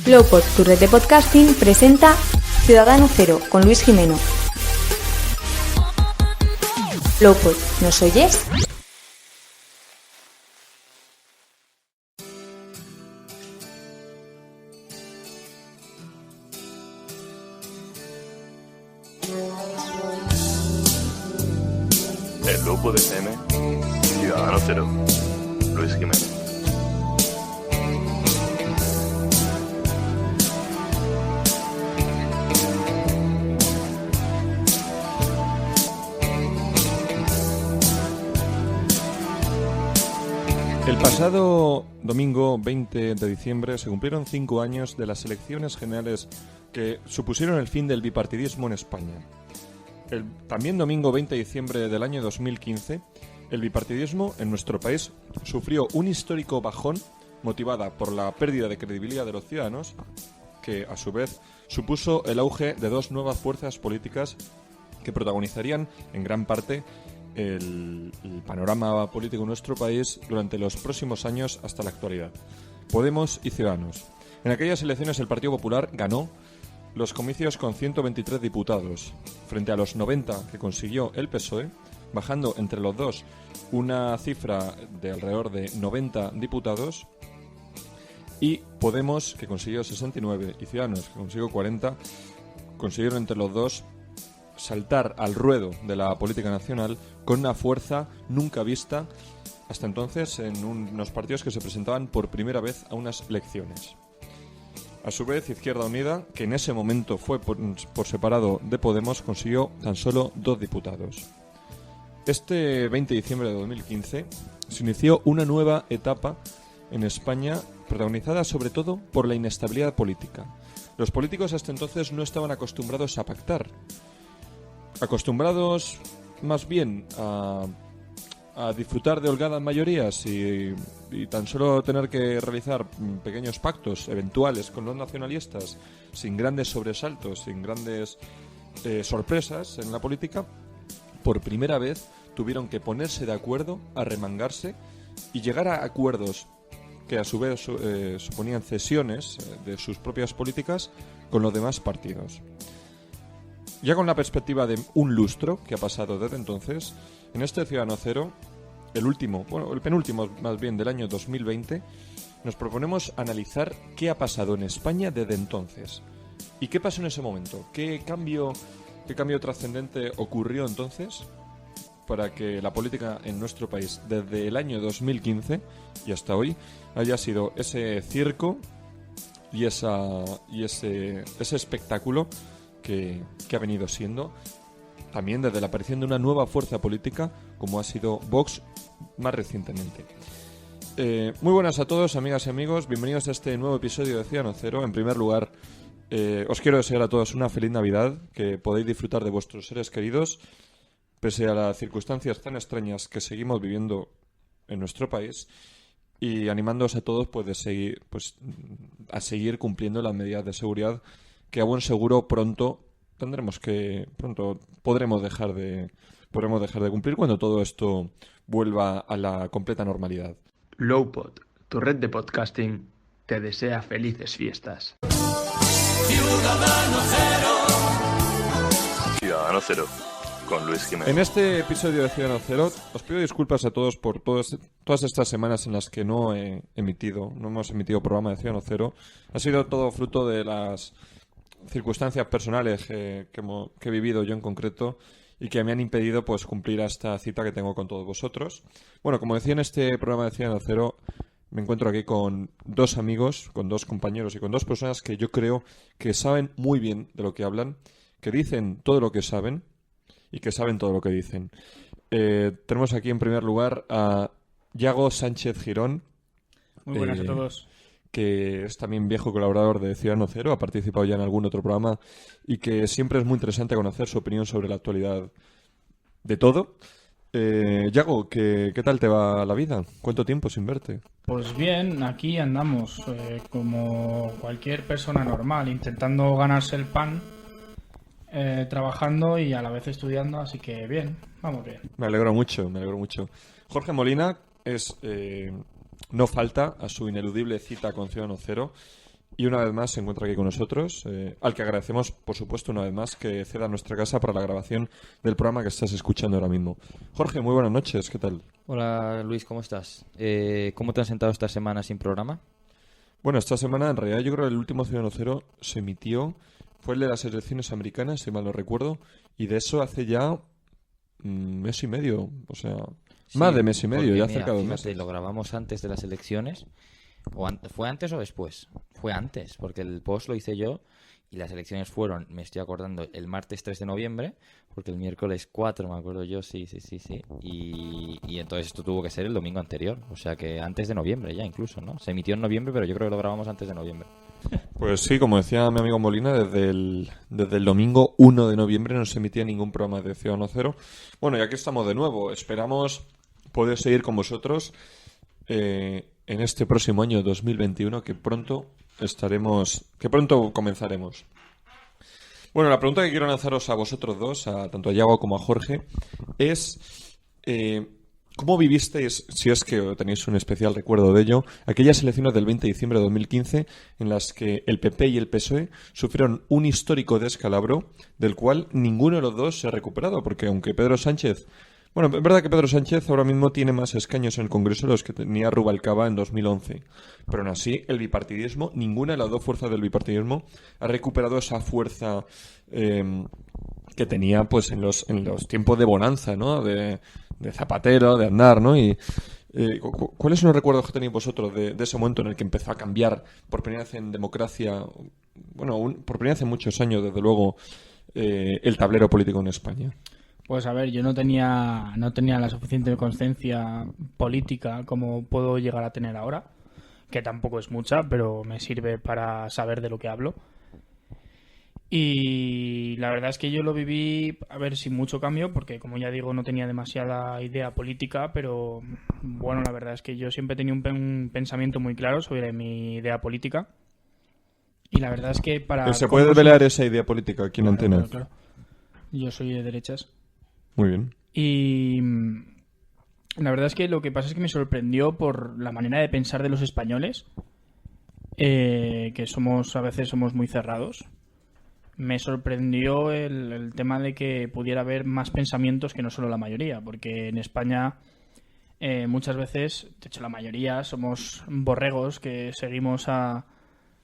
Lowpod, tu red de podcasting, presenta Ciudadano Cero con Luis Jimeno. Lowpod, ¿nos oyes? El Lowpod FM, Ciudadano Cero, Luis Jimeno. El pasado domingo 20 de diciembre se cumplieron 5 años de las elecciones generales que supusieron el fin del bipartidismo en España. El también domingo 20 de diciembre del año 2015, el bipartidismo en nuestro país sufrió un histórico bajón motivada por la pérdida de credibilidad de los ciudadanos, que a su vez supuso el auge de dos nuevas fuerzas políticas que protagonizarían en gran parte el panorama político en nuestro país durante los próximos años hasta la actualidad: Podemos y Ciudadanos. En aquellas elecciones el Partido Popular ganó los comicios con 123 diputados, frente a los 90 que consiguió el PSOE, bajando entre los dos una cifra de alrededor de 90 diputados, y Podemos, que consiguió 69, y Ciudadanos, que consiguió 40, consiguieron entre los dos saltar al ruedo de la política nacional con una fuerza nunca vista hasta entonces en unos partidos que se presentaban por primera vez a unas elecciones. A su vez, Izquierda Unida, que en ese momento fue por separado de Podemos, consiguió tan solo 2 diputados. Este 20 de diciembre de 2015 se inició una nueva etapa en España, protagonizada sobre todo por la inestabilidad política. Los políticos hasta entonces no estaban acostumbrados a pactar, acostumbrados más bien a disfrutar de holgadas mayorías y tan solo tener que realizar pequeños pactos eventuales con los nacionalistas, sin grandes sobresaltos, sin grandes sorpresas en la política. Por primera vez tuvieron que ponerse de acuerdo, arremangarse y llegar a acuerdos que a su vez suponían cesiones de sus propias políticas con los demás partidos. Ya con la perspectiva de un lustro que ha pasado desde entonces, en este Ciudadano Cero, el penúltimo más bien del año 2020, nos proponemos analizar qué ha pasado en España desde entonces. ¿Y qué pasó en ese momento? ¿Qué cambio trascendente ocurrió entonces para que la política en nuestro país desde el año 2015 y hasta hoy haya sido ese circo y ese espectáculo que ha venido siendo, también desde la aparición de una nueva fuerza política como ha sido Vox más recientemente? Muy buenas a todos, amigas y amigos, bienvenidos a este nuevo episodio de Ciudadano Cero. En primer lugar, os quiero desear a todos una feliz Navidad, que podáis disfrutar de vuestros seres queridos pese a las circunstancias tan extrañas que seguimos viviendo en nuestro país, y animándoos a todos a seguir cumpliendo las medidas de seguridad que a buen seguro pronto podremos dejar de cumplir cuando todo esto vuelva a la completa normalidad. Lowpod, tu red de podcasting, te desea felices fiestas. Ciudadano Cero, con Luis Jimeno. En este episodio de Ciudadano Cero os pido disculpas a todos por todas estas semanas en las que no hemos emitido programa de Ciudadano Cero. Ha sido todo fruto de las circunstancias personales que he vivido yo en concreto y que me han impedido cumplir a esta cita que tengo con todos vosotros. Bueno, como decía, en este programa de Ciudadano Cero me encuentro aquí con dos amigos, con dos compañeros y con dos personas que yo creo que saben muy bien de lo que hablan, que dicen todo lo que saben y que saben todo lo que dicen. Tenemos aquí en primer lugar a Yago Sánchez Girón. Muy buenas a todos. Que es también viejo colaborador de Ciudadano Cero, ha participado ya en algún otro programa y que siempre es muy interesante conocer su opinión sobre la actualidad de todo. Yago, ¿qué tal te va la vida? ¿Cuánto tiempo sin verte? Pues bien, aquí andamos, como cualquier persona normal, intentando ganarse el pan, trabajando y a la vez estudiando, así que bien, vamos bien. Me alegro mucho. Jorge Molina no falta a su ineludible cita con Ciudadano Cero Y una vez más se encuentra aquí con nosotros, al que agradecemos, por supuesto, una vez más que ceda nuestra casa para la grabación del programa que estás escuchando ahora mismo. Jorge, muy buenas noches, ¿qué tal? Hola Luis, ¿cómo estás? ¿Cómo te has sentado esta semana sin programa? Bueno, esta semana en realidad yo creo que el último Ciudadano Cero se emitió, fue el de las elecciones americanas, si mal no recuerdo, y de eso hace ya mes y medio, o sea, Sí, más de mes y medio, porque, ya mira, cerca de un fíjate, mes. lo grabamos antes de las elecciones. ¿Fue antes o después? Fue antes, porque el post lo hice yo y las elecciones fueron, me estoy acordando, el martes 3 de noviembre, porque el miércoles 4, me acuerdo yo, sí. Y entonces esto tuvo que ser el domingo anterior, o sea que antes de noviembre ya incluso, ¿no? Se emitió en noviembre, pero yo creo que lo grabamos antes de noviembre. Pues sí, como decía mi amigo Molina, desde el domingo 1 de noviembre no se emitía ningún programa de Ciudadano Cero. Bueno, y aquí estamos de nuevo. Esperamos poder seguir con vosotros en este próximo año 2021 que pronto comenzaremos. Bueno, la pregunta que quiero lanzaros a vosotros dos, tanto a Yago como a Jorge, es ¿cómo vivisteis, si es que tenéis un especial recuerdo de ello, aquellas elecciones del 20 de diciembre de 2015 en las que el PP y el PSOE sufrieron un histórico descalabro del cual ninguno de los dos se ha recuperado? Porque aunque Pedro Sánchez... Bueno, es verdad que Pedro Sánchez ahora mismo tiene más escaños en el Congreso de los que tenía Rubalcaba en 2011. Pero aún así, el bipartidismo, ninguna de las dos fuerzas del bipartidismo ha recuperado esa fuerza que tenía pues en los tiempos de bonanza, ¿no? De Zapatero, de Aznar, ¿no? Y ¿cuáles son los recuerdos que tenéis vosotros de ese momento en el que empezó a cambiar por primera vez en democracia, bueno, por primera vez en muchos años, desde luego, el tablero político en España? Pues a ver, yo no tenía la suficiente conciencia política como puedo llegar a tener ahora, que tampoco es mucha, pero me sirve para saber de lo que hablo. Y la verdad es que yo lo viví, a ver, sin mucho cambio, porque como ya digo, no tenía demasiada idea política, pero bueno, la verdad es que yo siempre tenía un pensamiento muy claro sobre mi idea política. Y la verdad es que para... ¿Se puede desvelar esa idea política aquí en Antena? Claro. Yo soy de derechas. Muy bien. Y la verdad es que lo que pasa es que me sorprendió por la manera de pensar de los españoles, que a veces somos muy cerrados. Me sorprendió el tema de que pudiera haber más pensamientos que no solo la mayoría, porque en España muchas veces, de hecho la mayoría, somos borregos que seguimos a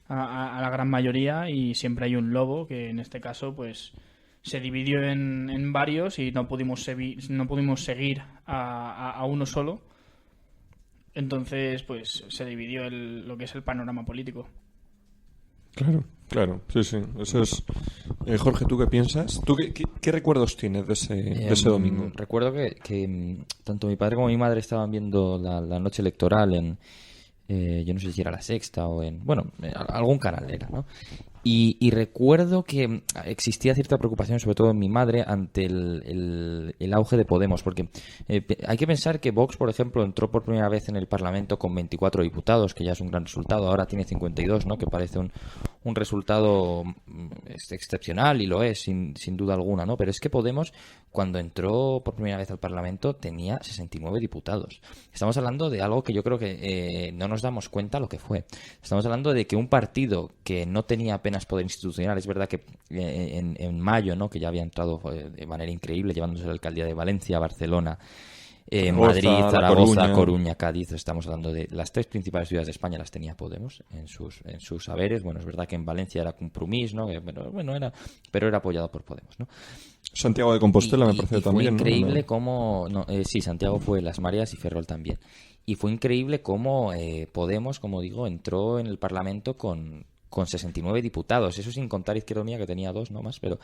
la gran mayoría y siempre hay un lobo que en este caso pues se dividió en varios y no pudimos seguir a uno solo. Entonces, pues se dividió lo que es el panorama político. Claro, sí. Eso es. Jorge, ¿tú qué piensas? ¿Tú qué recuerdos tienes de ese domingo? Recuerdo que tanto mi padre como mi madre estaban viendo la noche electoral yo no sé si era La Sexta o algún canal era, ¿no? Y recuerdo que existía cierta preocupación, sobre todo en mi madre, ante el auge de Podemos, porque hay que pensar que Vox, por ejemplo, entró por primera vez en el Parlamento con 24 diputados, que ya es un gran resultado. Ahora tiene 52, ¿no? Que parece un resultado excepcional, y lo es, sin duda alguna, ¿no? Pero es que Podemos, cuando entró por primera vez al Parlamento, tenía 69 diputados. Estamos hablando de algo que yo creo que no nos damos cuenta lo que fue. Estamos hablando de que un partido que no tenía apenas poder institucional, es verdad que en mayo, ¿no? Que ya había entrado de manera increíble, llevándose la alcaldía de Valencia, Barcelona, Madrid, Zaragoza, Coruña, Cádiz. Estamos hablando de las tres principales ciudades de España, las tenía Podemos en sus saberes. Bueno, es verdad que en Valencia era Compromís, ¿no? Pero era apoyado por Podemos, ¿no? Santiago de Compostela me parece también. Fue increíble cómo... sí, Santiago fue Las Mareas y Ferrol también. Y fue increíble cómo Podemos, como digo, entró en el Parlamento con 69 diputados, eso sin contar Izquierda Unida, que tenía 2 no más, pero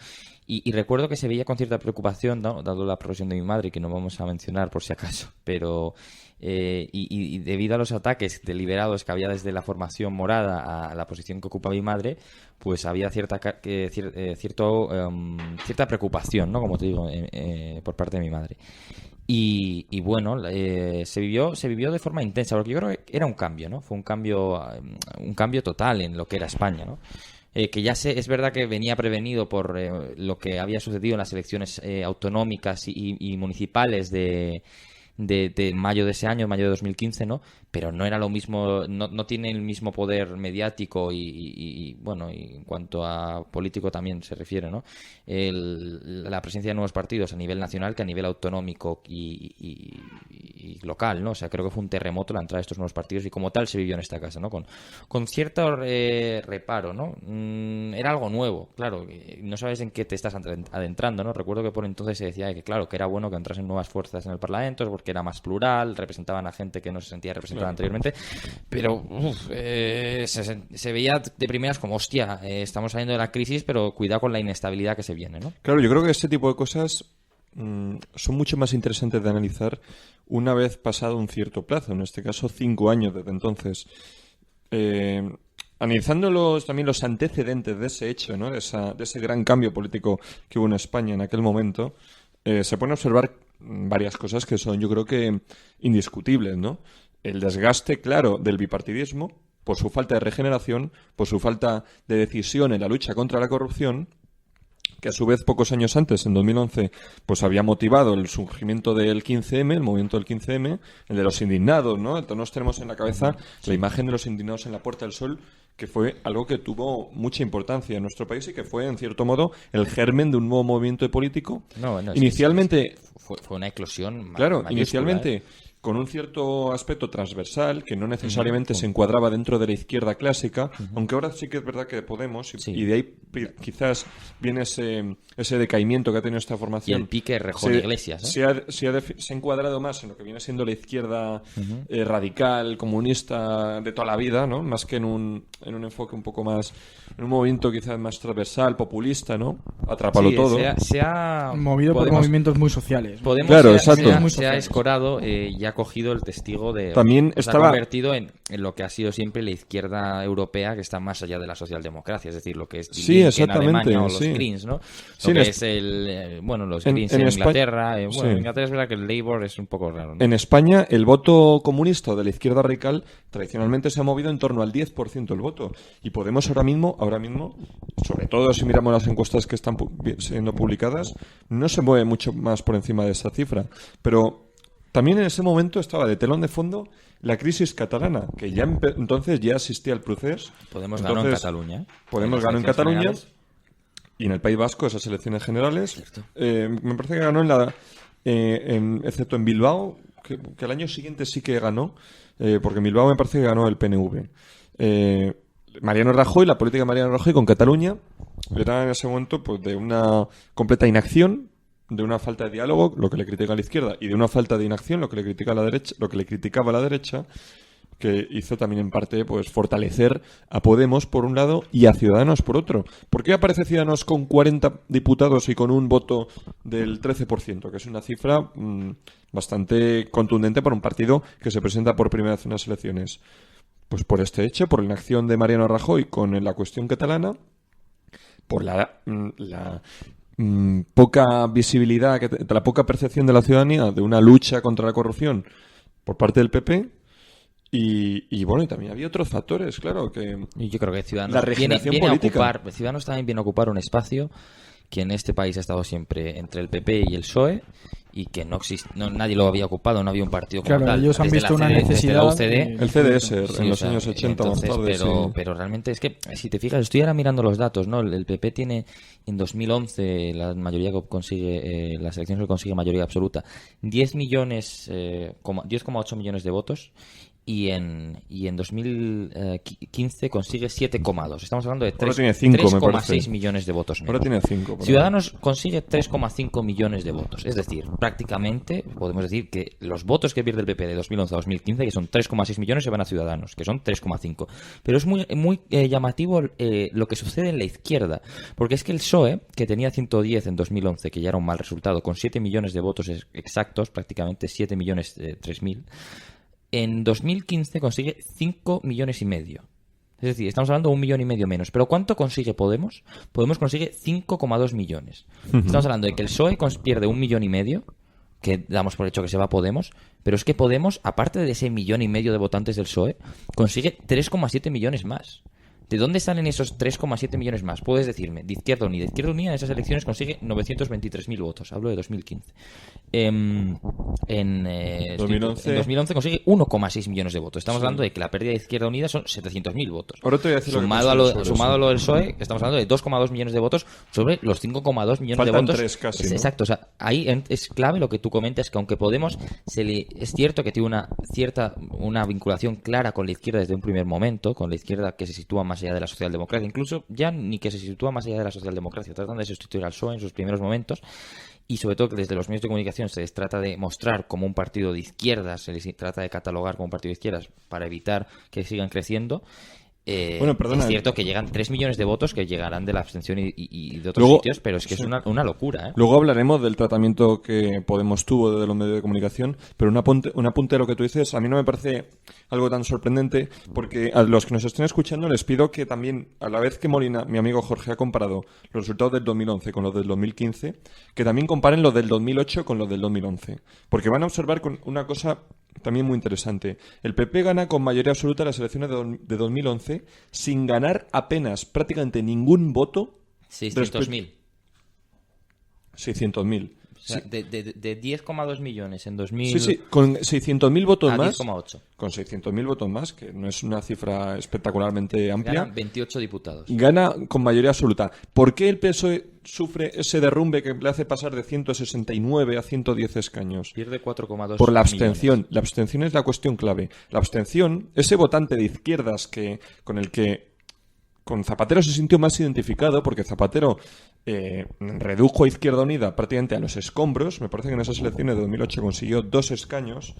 y recuerdo que se veía con cierta preocupación, ¿no? Dado la profesión de mi madre, que no vamos a mencionar por si acaso, pero y debido a los ataques deliberados que había desde la formación morada a la posición que ocupa mi madre, pues había cierta preocupación, ¿no? Como te digo, por parte de mi madre. Y bueno, se vivió de forma intensa, porque yo creo que era un cambio, ¿no? Fue un cambio total en lo que era España, ¿no? Que ya es verdad que venía prevenido por lo que había sucedido en las elecciones autonómicas y municipales de de mayo de ese año, mayo de 2015, ¿no? Pero no era lo mismo, no tiene el mismo poder mediático y bueno, y en cuanto a político también se refiere, ¿no? La presencia de nuevos partidos a nivel nacional que a nivel autonómico y local, ¿no? O sea, creo que fue un terremoto la entrada de estos nuevos partidos y como tal se vivió en esta casa, ¿no? Con cierto reparo, ¿no? Era algo nuevo, claro, no sabes en qué te estás adentrando, ¿no? Recuerdo que por entonces se decía que, claro, que era bueno que entrasen nuevas fuerzas en el Parlamento porque era más plural, representaban a gente que no se sentía representada anteriormente, pero se veía de primeras como, hostia, estamos saliendo de la crisis, pero cuidado con la inestabilidad que se viene, ¿no? Claro, yo creo que este tipo de cosas son mucho más interesantes de analizar una vez pasado un cierto plazo, en este caso 5 años desde entonces. Analizando también los antecedentes de ese hecho, ¿no? de ese gran cambio político que hubo en España en aquel momento, se pueden observar varias cosas que son, yo creo que, indiscutibles, ¿no? El desgaste claro del bipartidismo por su falta de regeneración, por su falta de decisión en la lucha contra la corrupción, que a su vez pocos años antes, en 2011, pues había motivado el surgimiento del 15M, el movimiento del 15M, el de los indignados, ¿no? Todos tenemos en la cabeza la imagen de los indignados en la Puerta del Sol, que fue algo que tuvo mucha importancia en nuestro país y que fue, en cierto modo, el germen de un nuevo movimiento político. Inicialmente... Fue una eclosión claro, mayúscula, inicialmente... con un cierto aspecto transversal que no necesariamente se encuadraba dentro de la izquierda clásica, aunque ahora sí que es verdad que Podemos, y de ahí quizás viene ese decaimiento que ha tenido esta formación. Y el pique Rejón Iglesias, ¿eh? Se ha encuadrado más en lo que viene siendo la izquierda radical, comunista de toda la vida, ¿no? Más que en un enfoque un poco más, en un movimiento quizás más transversal, populista, ¿no? Atrápalo todo. Se ha movido por movimientos muy sociales. Podemos, claro, exacto. Se ha escorado y ha cogido el testigo de... También se ha convertido en lo que ha sido siempre la izquierda europea, que está más allá de la socialdemocracia, es decir, lo que es en Alemania o los Greens, ¿no? Lo que es los Greens en Inglaterra. En Inglaterra es verdad que el Labour es un poco raro, ¿no? En España, el voto comunista o de la izquierda radical tradicionalmente se ha movido en torno al 10% del voto. Y Podemos ahora mismo, sobre todo si miramos las encuestas que están siendo publicadas, no se mueve mucho más por encima de esa cifra. Pero también en ese momento estaba de telón de fondo la crisis catalana, que ya entonces ya existía el procés. Podemos ganó en Cataluña. Podemos ganó en Cataluña y en el País Vasco esas elecciones generales. Me parece que ganó excepto en Bilbao, que el año siguiente sí que ganó, porque en Bilbao me parece que ganó el PNV. Mariano Rajoy, la política de Mariano Rajoy con Cataluña era en ese momento pues de una completa inacción, de una falta de diálogo, lo que le critica a la izquierda, y de una falta de inacción, lo que le critica a la derecha, lo que le criticaba a la derecha, que hizo también en parte pues fortalecer a Podemos por un lado y a Ciudadanos por otro. ¿Por qué aparece Ciudadanos con 40 diputados y con un voto del 13%, que es una cifra bastante contundente para un partido que se presenta por primera vez en las elecciones? Pues por este hecho, por la inacción de Mariano Rajoy con la cuestión catalana, por la poca visibilidad, la poca percepción de la ciudadanía de una lucha contra la corrupción por parte del PP. Y también había otros factores, claro, que... Y yo creo que Ciudadanos la regeneración viene política. Ciudadanos también viene a ocupar un espacio que en este país ha estado siempre entre el PP y el PSOE y que nadie lo había ocupado, no había un partido como tal. Ellos han visto una necesidad. La UCD, el CDS en los años 80 entonces, más tarde, pero realmente es que, si te fijas, estoy ahora mirando los datos, ¿no? El PP tiene en 2011 la mayoría que consigue, las elecciones que consigue mayoría absoluta, 10,8 millones de votos. Y en 2015 consigue 7,2. Estamos hablando de 3,6 millones de votos menos. Ahora tiene 5. Ciudadanos consigue 3,5 millones de votos. Es decir, prácticamente podemos decir que los votos que pierde el PP de 2011 a 2015, que son 3,6 millones, se van a Ciudadanos, que son 3,5. Pero es muy llamativo lo que sucede en la izquierda. Porque es que el PSOE, que tenía 110 en 2011, que ya era un mal resultado, con 7 millones de votos exactos, prácticamente 7 millones 3.000, en 2015 consigue 5 millones y medio. Es decir, estamos hablando de 1,5 millones menos. ¿Pero cuánto consigue Podemos? Podemos consigue 5,2 millones. Estamos hablando de que el PSOE pierde 1,5 millones, que damos por hecho que se va a Podemos, pero es que Podemos, aparte de ese 1,5 millones de votantes del PSOE, consigue 3,7 millones más. ¿De dónde salen esos 3,7 millones más? Puedes decirme, de Izquierda Unida. Izquierda Unida en esas elecciones consigue 923.000 votos. Hablo de 2015. En 2011 consigue 1,6 millones de votos. Estamos hablando de que la pérdida de Izquierda Unida son 700.000 votos. Ahora te voy a decir sumado a lo del PSOE, estamos hablando de 2,2 millones de votos sobre los 5,2 millones Faltan de votos. 3 casi, ¿no? Exacto. O sea, ahí es clave lo que tú comentas, que aunque Podemos es cierto que tiene una vinculación clara con la izquierda desde un primer momento, con la izquierda que se sitúa más allá de la socialdemocracia, incluso ya ni que se sitúa más allá de la socialdemocracia, tratan de sustituir al PSOE en sus primeros momentos, y sobre todo que desde los medios de comunicación se les trata de mostrar como un partido de izquierdas, se les trata de catalogar como un partido de izquierdas para evitar que sigan creciendo. Bueno, perdona, es cierto que llegan 3 millones de votos que llegarán de la abstención y de otros sitios, pero es que es una locura, ¿eh? Luego hablaremos del tratamiento que Podemos tuvo desde los medios de comunicación, pero un apunte a lo que tú dices, a mí no me parece algo tan sorprendente, porque a los que nos estén escuchando les pido que también, a la vez que Molina, mi amigo Jorge, ha comparado los resultados del 2011 con los del 2015, que también comparen los del 2008 con los del 2011, porque van a observar con una cosa también muy interesante. El PP gana con mayoría absoluta las elecciones de 2011 sin ganar apenas prácticamente ningún voto. 600.000. 600.000. O sea, de 10,2 millones en 2000... Sí, sí, con 600.000 votos a más. 10,8. Con 600.000 votos más, que no es una cifra espectacularmente amplia. Ganan 28 diputados. Gana con mayoría absoluta. ¿Por qué el PSOE sufre ese derrumbe que le hace pasar de 169 a 110 escaños? Pierde 4,2 por la abstención. millones. La abstención es la cuestión clave. La abstención, ese votante de izquierdas con Zapatero se sintió más identificado, porque Zapatero redujo a Izquierda Unida prácticamente a los escombros. Me parece que en esas elecciones de 2008 consiguió 2 escaños.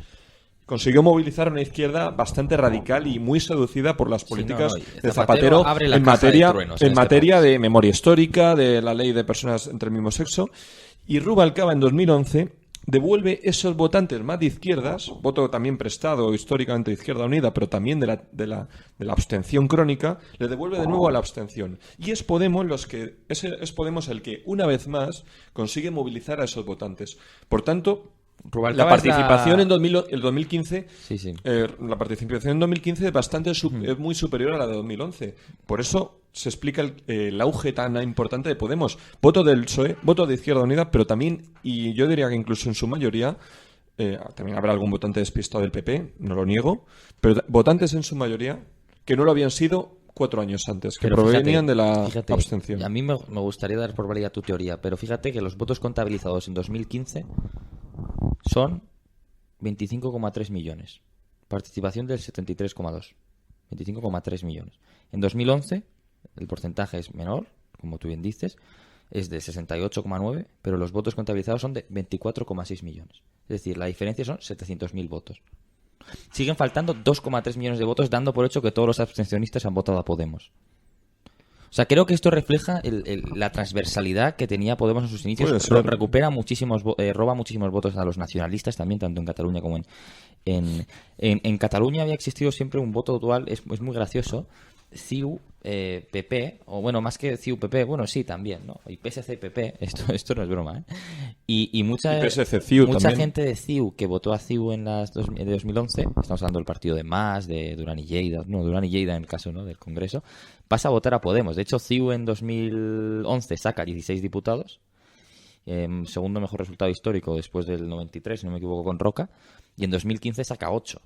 Consiguió movilizar a una izquierda bastante radical y muy seducida por las políticas de Zapatero abre la en caja de materia, truenos en este materia país. de memoria histórica, de la ley de personas entre el mismo sexo. Y Rubalcaba en 2011 devuelve esos votantes más de izquierdas, voto también prestado históricamente de Izquierda Unida, pero también de la abstención crónica, le devuelve de nuevo a la abstención. Y es Podemos el que, una vez más, consigue movilizar a esos votantes. Por tanto, Rubalcaba la participación en el 2015, Sí. la participación en 2015 es muy superior a la de 2011. Por eso se explica el auge tan importante de Podemos. Voto del PSOE, voto de Izquierda Unida, pero también, y yo diría que incluso en su mayoría, también habrá algún votante despistado del PP, no lo niego, pero votantes en su mayoría que no lo habían sido 4 años antes, que Pero provenían de la fíjate, abstención. A mí me gustaría dar por válida tu teoría, pero fíjate que los votos contabilizados en 2015 son 25,3 millones. Participación del 73,2. 25,3 millones. En 2011 el porcentaje es menor, como tú bien dices, es de 68,9, pero los votos contabilizados son de 24,6 millones. Es decir, la diferencia son 700.000 votos. Siguen faltando 2,3 millones de votos, dando por hecho que todos los abstencionistas han votado a Podemos. O sea, creo que esto refleja la transversalidad que tenía Podemos en sus inicios. Recupera roba muchísimos votos a los nacionalistas también, tanto en Cataluña como en Cataluña había existido siempre un voto dual, es muy gracioso. CiU, PP, o bueno, más que CiU, PP, bueno, sí, también, ¿no? Y PSC, PP, esto no es broma, ¿eh? Y mucha PSC, CiU mucha también. gente de CiU que votó a CiU en las de 2011, estamos hablando del partido de Mas, de Duran y Lleida, en el caso, ¿no?, del Congreso, pasa a votar a Podemos. De hecho, CiU en 2011 saca 16 diputados, segundo mejor resultado histórico después del 93, si no me equivoco, con Roca, y en 2015 saca 8.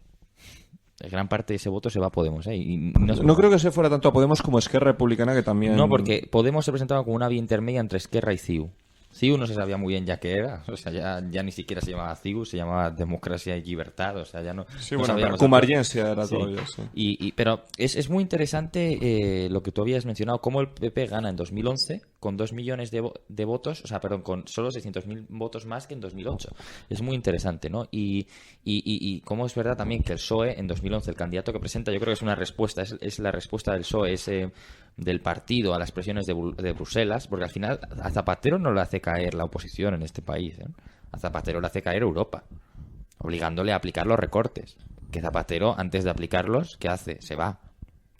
Gran parte de ese voto se va a Podemos, ¿eh? Y no creo que se fuera tanto a Podemos como a Esquerra Republicana, que también... No, porque Podemos se presentaba como una vía intermedia entre Esquerra y CiU. CiU no se sabía muy bien ya qué era, o sea, ya ni siquiera se llamaba CiU, se llamaba Democracia y Libertad, o sea, ya no... Sí, no bueno, sabíamos Cumargensia era Sí. todo ya, sí. Pero es muy interesante lo que tú habías mencionado, cómo el PP gana en 2011 con 2 millones de votos, o sea, perdón, con solo 600.000 votos más que en 2008. Es muy interesante, ¿no? Y cómo es verdad también que el PSOE en 2011, el candidato que presenta, yo creo que es una respuesta, es la respuesta del PSOE, del partido a las presiones de Bruselas, porque al final a Zapatero no le hace caer la oposición en este país, ¿eh? A Zapatero le hace caer Europa, obligándole a aplicar los recortes. Que Zapatero, antes de aplicarlos, ¿qué hace? Se va.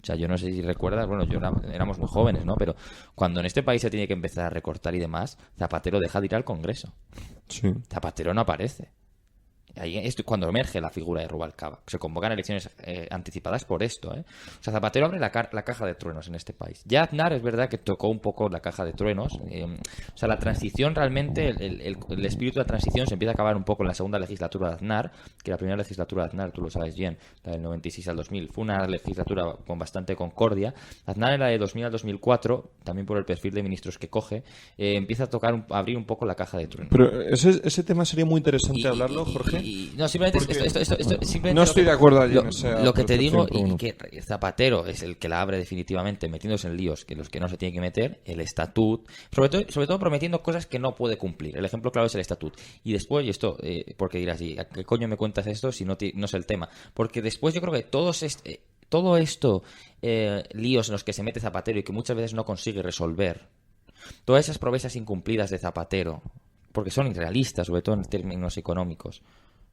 O sea, yo no sé si recuerdas, bueno, éramos muy jóvenes, ¿no? Pero cuando en este país se tiene que empezar a recortar y demás, Zapatero deja de ir al Congreso. Sí. Zapatero no aparece. Ahí es cuando emerge la figura de Rubalcaba. Se convocan elecciones anticipadas por esto, ¿eh? O sea, Zapatero abre la caja de truenos en este país. Ya Aznar es verdad que tocó un poco la caja de truenos. O sea, la transición realmente, el espíritu de la transición se empieza a acabar un poco en la segunda legislatura de Aznar, que la primera legislatura de Aznar, tú lo sabes bien, la del 96 al 2000, fue una legislatura con bastante concordia. Aznar en la de 2000 al 2004, también por el perfil de ministros que coge, empieza a abrir un poco la caja de truenos. Pero ese tema sería muy interesante hablarlo, Jorge. No, simplemente, simplemente no estoy de acuerdo allí. Lo que te digo, y que Zapatero es el que la abre definitivamente, metiéndose en líos que los que no se tienen que meter, el estatut, sobre todo prometiendo cosas que no puede cumplir. El ejemplo claro es el estatut. Y después, y esto, porque dirás, ¿y a qué coño me cuentas esto si no es el tema? Porque después yo creo que todo esto, líos en los que se mete Zapatero y que muchas veces no consigue resolver, todas esas promesas incumplidas de Zapatero, porque son irrealistas, sobre todo en términos económicos,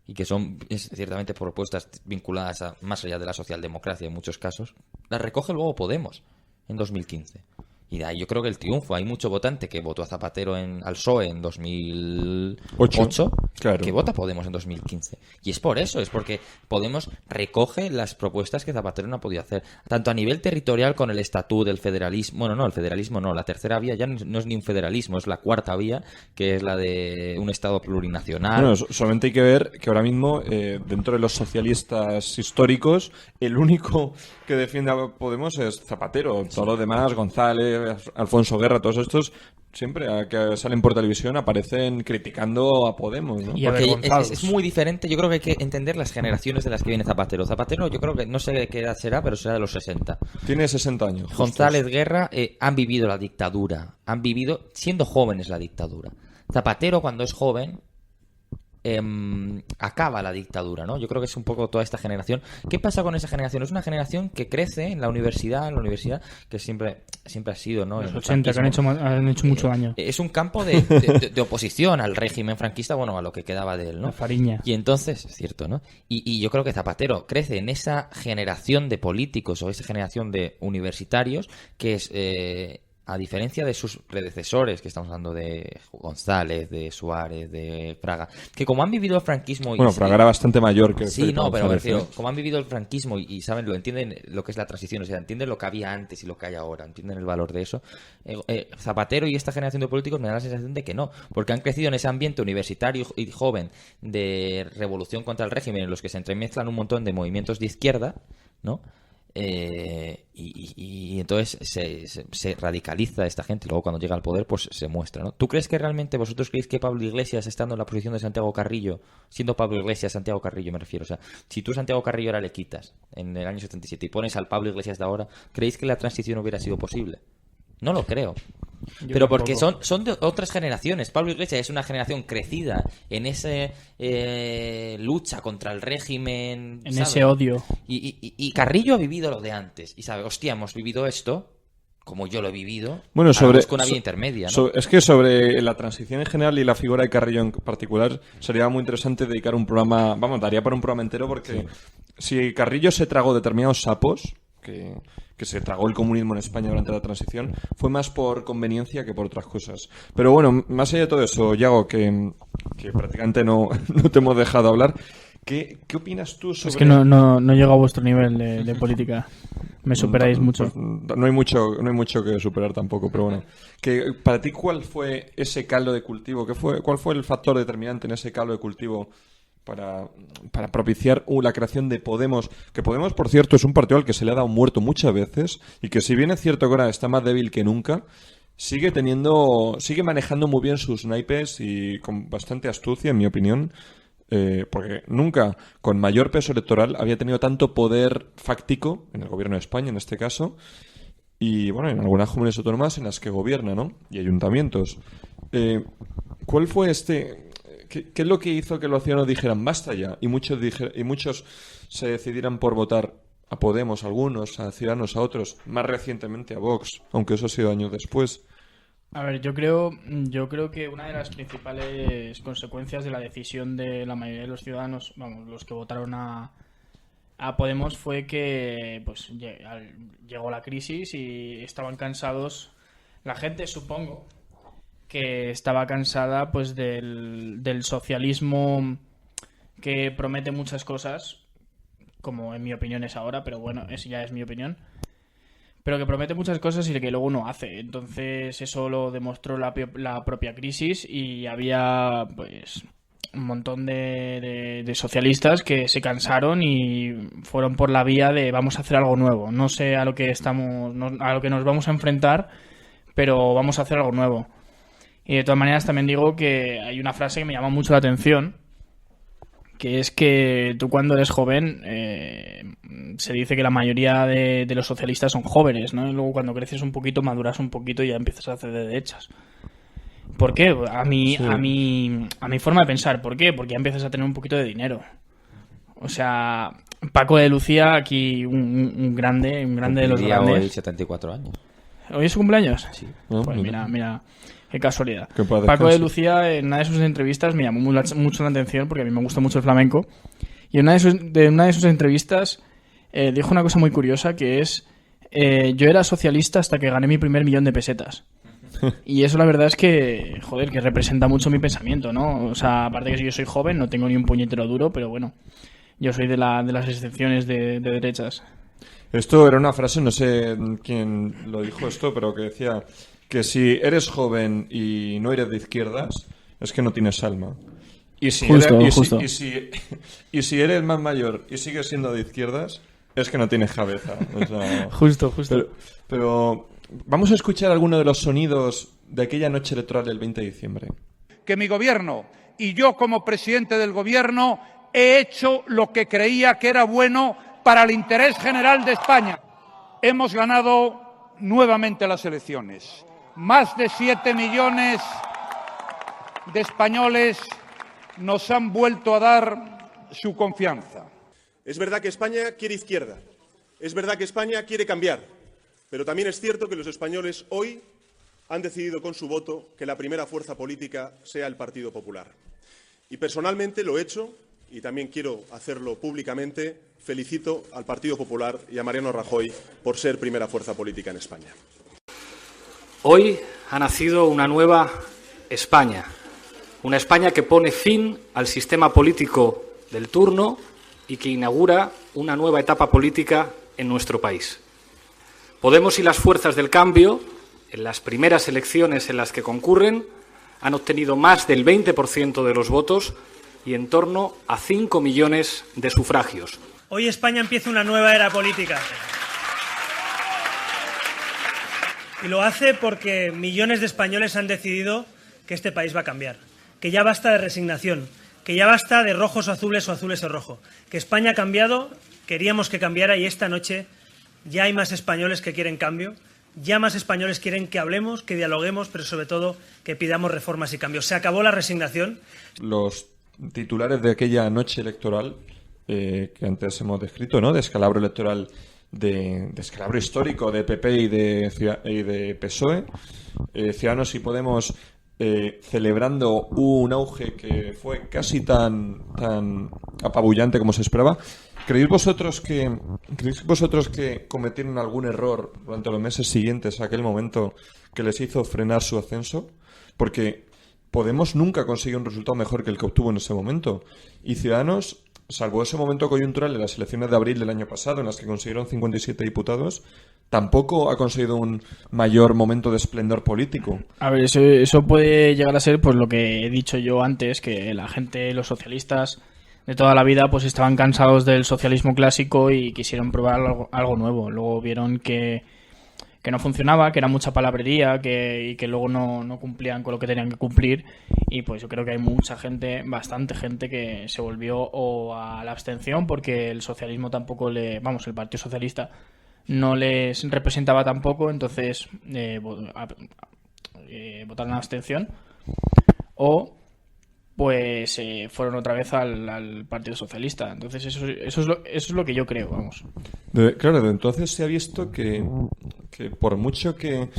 y que son ciertamente propuestas vinculadas a más allá de la socialdemocracia en muchos casos, las recoge luego Podemos en 2015. Y de ahí yo creo que el triunfo, hay mucho votante que votó a Zapatero al PSOE en 2008, claro, que vota Podemos en 2015. Y es por eso, es porque Podemos recoge las propuestas que Zapatero no ha podido hacer. Tanto a nivel territorial con el estatuto del federalismo, bueno, no, el federalismo no, la tercera vía ya no es ni un federalismo, es la cuarta vía, que es la de un Estado plurinacional. Bueno, solamente hay que ver que ahora mismo, dentro de los socialistas históricos, el único que defiende a Podemos es Zapatero. Sí. Todos los demás, González, Alfonso Guerra, todos estos, siempre que salen por televisión aparecen criticando a Podemos, ¿no? Y es muy diferente. Yo creo que hay que entender las generaciones de las que viene Zapatero. Zapatero yo creo que no sé qué edad será, pero será de los 60. Tiene 60 años. González, Guerra han vivido la dictadura. Han vivido siendo jóvenes la dictadura. Zapatero cuando es joven acaba la dictadura, ¿no? Yo creo que es un poco toda esta generación. ¿Qué pasa con esa generación? Es una generación que crece en la universidad que siempre ha sido, ¿no? Los 80, que han hecho mucho daño. Es un campo de oposición al régimen franquista, bueno, a lo que quedaba de él, ¿no? La Fariña. Y entonces, es cierto, ¿no? Y yo creo que Zapatero crece en esa generación de políticos o esa generación de universitarios que es... a diferencia de sus predecesores, que estamos hablando de González, de Suárez, de Fraga, que como han vivido el franquismo... Bueno, Fraga era bastante mayor que... Sí, no, pero me refiero, como han vivido el franquismo y saben, lo entienden lo que es la transición, o sea, entienden lo que había antes y lo que hay ahora, entienden el valor de eso. Zapatero y esta generación de políticos me da la sensación de que no, porque han crecido en ese ambiente universitario y joven de revolución contra el régimen, en los que se entremezclan un montón de movimientos de izquierda, ¿no? Y entonces se radicaliza esta gente. Luego cuando llega al poder pues se muestra, ¿no? ¿Tú crees que realmente vosotros creéis que Pablo Iglesias, estando en la posición de Santiago Carrillo, siendo Pablo Iglesias Santiago Carrillo me refiero, o sea, si tú Santiago Carrillo ahora le quitas en el año 77 y pones al Pablo Iglesias de ahora, ¿creéis que la transición hubiera sido posible? No lo creo. Pero porque son de otras generaciones. Pablo Iglesias es una generación crecida en esa lucha contra el régimen, en ¿sabes? Ese odio. Y Carrillo ha vivido lo de antes y sabe, hostia, hemos vivido esto como yo lo he vivido. Bueno, con una vía intermedia, ¿no? Es que sobre la transición en general y la figura de Carrillo en particular sería muy interesante dedicar un programa, daría para un programa entero, porque si Carrillo se tragó determinados sapos que se tragó el comunismo en España durante la transición, fue más por conveniencia que por otras cosas. Pero bueno, más allá de todo eso, Yago, que prácticamente no te hemos dejado hablar, ¿qué opinas tú sobre...? Es que no llego a vuestro nivel de política. Me superáis mucho. Pues no hay mucho que superar tampoco, pero bueno. Que para ti, ¿cuál fue ese caldo de cultivo? ¿Cuál fue el factor determinante en ese caldo de cultivo para propiciar la creación de Podemos? Que Podemos, por cierto, es un partido al que se le ha dado muerto muchas veces y que, si bien es cierto que ahora está más débil que nunca, sigue manejando muy bien sus naipes y con bastante astucia, en mi opinión. Porque nunca con mayor peso electoral había tenido tanto poder fáctico en el gobierno de España, en este caso, y bueno, en algunas comunidades autónomas en las que gobierna, ¿no? Y ayuntamientos. ¿Cuál fue ¿Qué es lo que hizo que los ciudadanos dijeran basta ya? Y muchos se decidieran por votar a Podemos, a algunos, a Ciudadanos, a otros, más recientemente a Vox, aunque eso ha sido años después. A ver, yo creo que una de las principales consecuencias de la decisión de la mayoría de los ciudadanos, los que votaron a Podemos, fue que pues llegó la crisis y estaban cansados. La gente, supongo, que estaba cansada pues del socialismo que promete muchas cosas, como en mi opinión es ahora, pero bueno, eso ya es mi opinión, pero que promete muchas cosas y que luego no hace. Entonces eso lo demostró la propia crisis, y había pues un montón de socialistas que se cansaron y fueron por la vía de vamos a hacer algo nuevo. No sé a lo que a lo que nos vamos a enfrentar, pero vamos a hacer algo nuevo. Y de todas maneras también digo que hay una frase que me llama mucho la atención, que es que tú cuando eres joven se dice que la mayoría de los socialistas son jóvenes, ¿no? Y luego cuando creces un poquito, maduras un poquito y ya empiezas a hacer de derechas. ¿Por qué? A mi forma de pensar. ¿Por qué? Porque ya empiezas a tener un poquito de dinero. O sea, Paco de Lucía, aquí un grande de los grandes. Hoy 74 años. ¿Hoy es su cumpleaños? Sí. Pues mira, qué casualidad. Que Paco de Lucía, en una de sus entrevistas, me llamó mucho la atención porque a mí me gusta mucho el flamenco. Y en una de sus entrevistas dijo una cosa muy curiosa, que es yo era socialista hasta que gané mi primer 1.000.000 de pesetas. Y eso la verdad es que, joder, que representa mucho mi pensamiento, ¿no? O sea, aparte que si yo soy joven, no tengo ni un puñetero duro, pero bueno, yo soy de las excepciones de derechas. Esto era una frase, no sé quién lo dijo esto, pero que decía que si eres joven y no eres de izquierdas, es que no tienes alma. Y si eres más mayor y sigues siendo de izquierdas, es que no tienes cabeza. O sea, Justo. Pero vamos a escuchar alguno de los sonidos de aquella noche electoral del 20 de diciembre. Que mi gobierno y yo como presidente del gobierno he hecho lo que creía que era bueno para el interés general de España. Hemos ganado nuevamente las elecciones. Más de 7 millones de españoles nos han vuelto a dar su confianza. Es verdad que España quiere izquierda, es verdad que España quiere cambiar, pero también es cierto que los españoles hoy han decidido con su voto que la primera fuerza política sea el Partido Popular. Y personalmente lo he hecho, y también quiero hacerlo públicamente, felicito al Partido Popular y a Mariano Rajoy por ser primera fuerza política en España. Hoy ha nacido una nueva España, una España que pone fin al sistema político del turno y que inaugura una nueva etapa política en nuestro país. Podemos y las fuerzas del cambio, en las primeras elecciones en las que concurren, han obtenido más del 20% de los votos y en torno a 5 millones de sufragios. Hoy España empieza una nueva era política. Y lo hace porque millones de españoles han decidido que este país va a cambiar, que ya basta de resignación, que ya basta de rojos o azules o rojo, que España ha cambiado, queríamos que cambiara y esta noche ya hay más españoles que quieren cambio, ya más españoles quieren que hablemos, que dialoguemos, pero sobre todo que pidamos reformas y cambios. Se acabó la resignación. Los titulares de aquella noche electoral que antes hemos descrito, ¿no? De descalabro electoral, de descalabro histórico de PP y de PSOE, Ciudadanos y Podemos celebrando un auge que fue casi tan apabullante como se esperaba. ¿Creéis vosotros que cometieron algún error durante los meses siguientes a aquel momento que les hizo frenar su ascenso? Porque Podemos nunca consiguió un resultado mejor que el que obtuvo en ese momento. Y Ciudadanos, salvo ese momento coyuntural de las elecciones de abril del año pasado, en las que consiguieron 57 diputados, tampoco ha conseguido un mayor momento de esplendor político. A ver, eso puede llegar a ser pues lo que he dicho yo antes, que la gente, los socialistas de toda la vida, pues estaban cansados del socialismo clásico y quisieron probar algo nuevo. Luego vieron que no funcionaba, que era mucha palabrería y que luego no cumplían con lo que tenían que cumplir, y pues yo creo que hay mucha gente, bastante gente, que se volvió o a la abstención porque el socialismo tampoco el Partido Socialista no les representaba tampoco, entonces votaron a abstención, o pues fueron otra vez al Partido Socialista. Entonces eso es lo que yo creo, vamos. Claro, de entonces se ha visto que por mucho que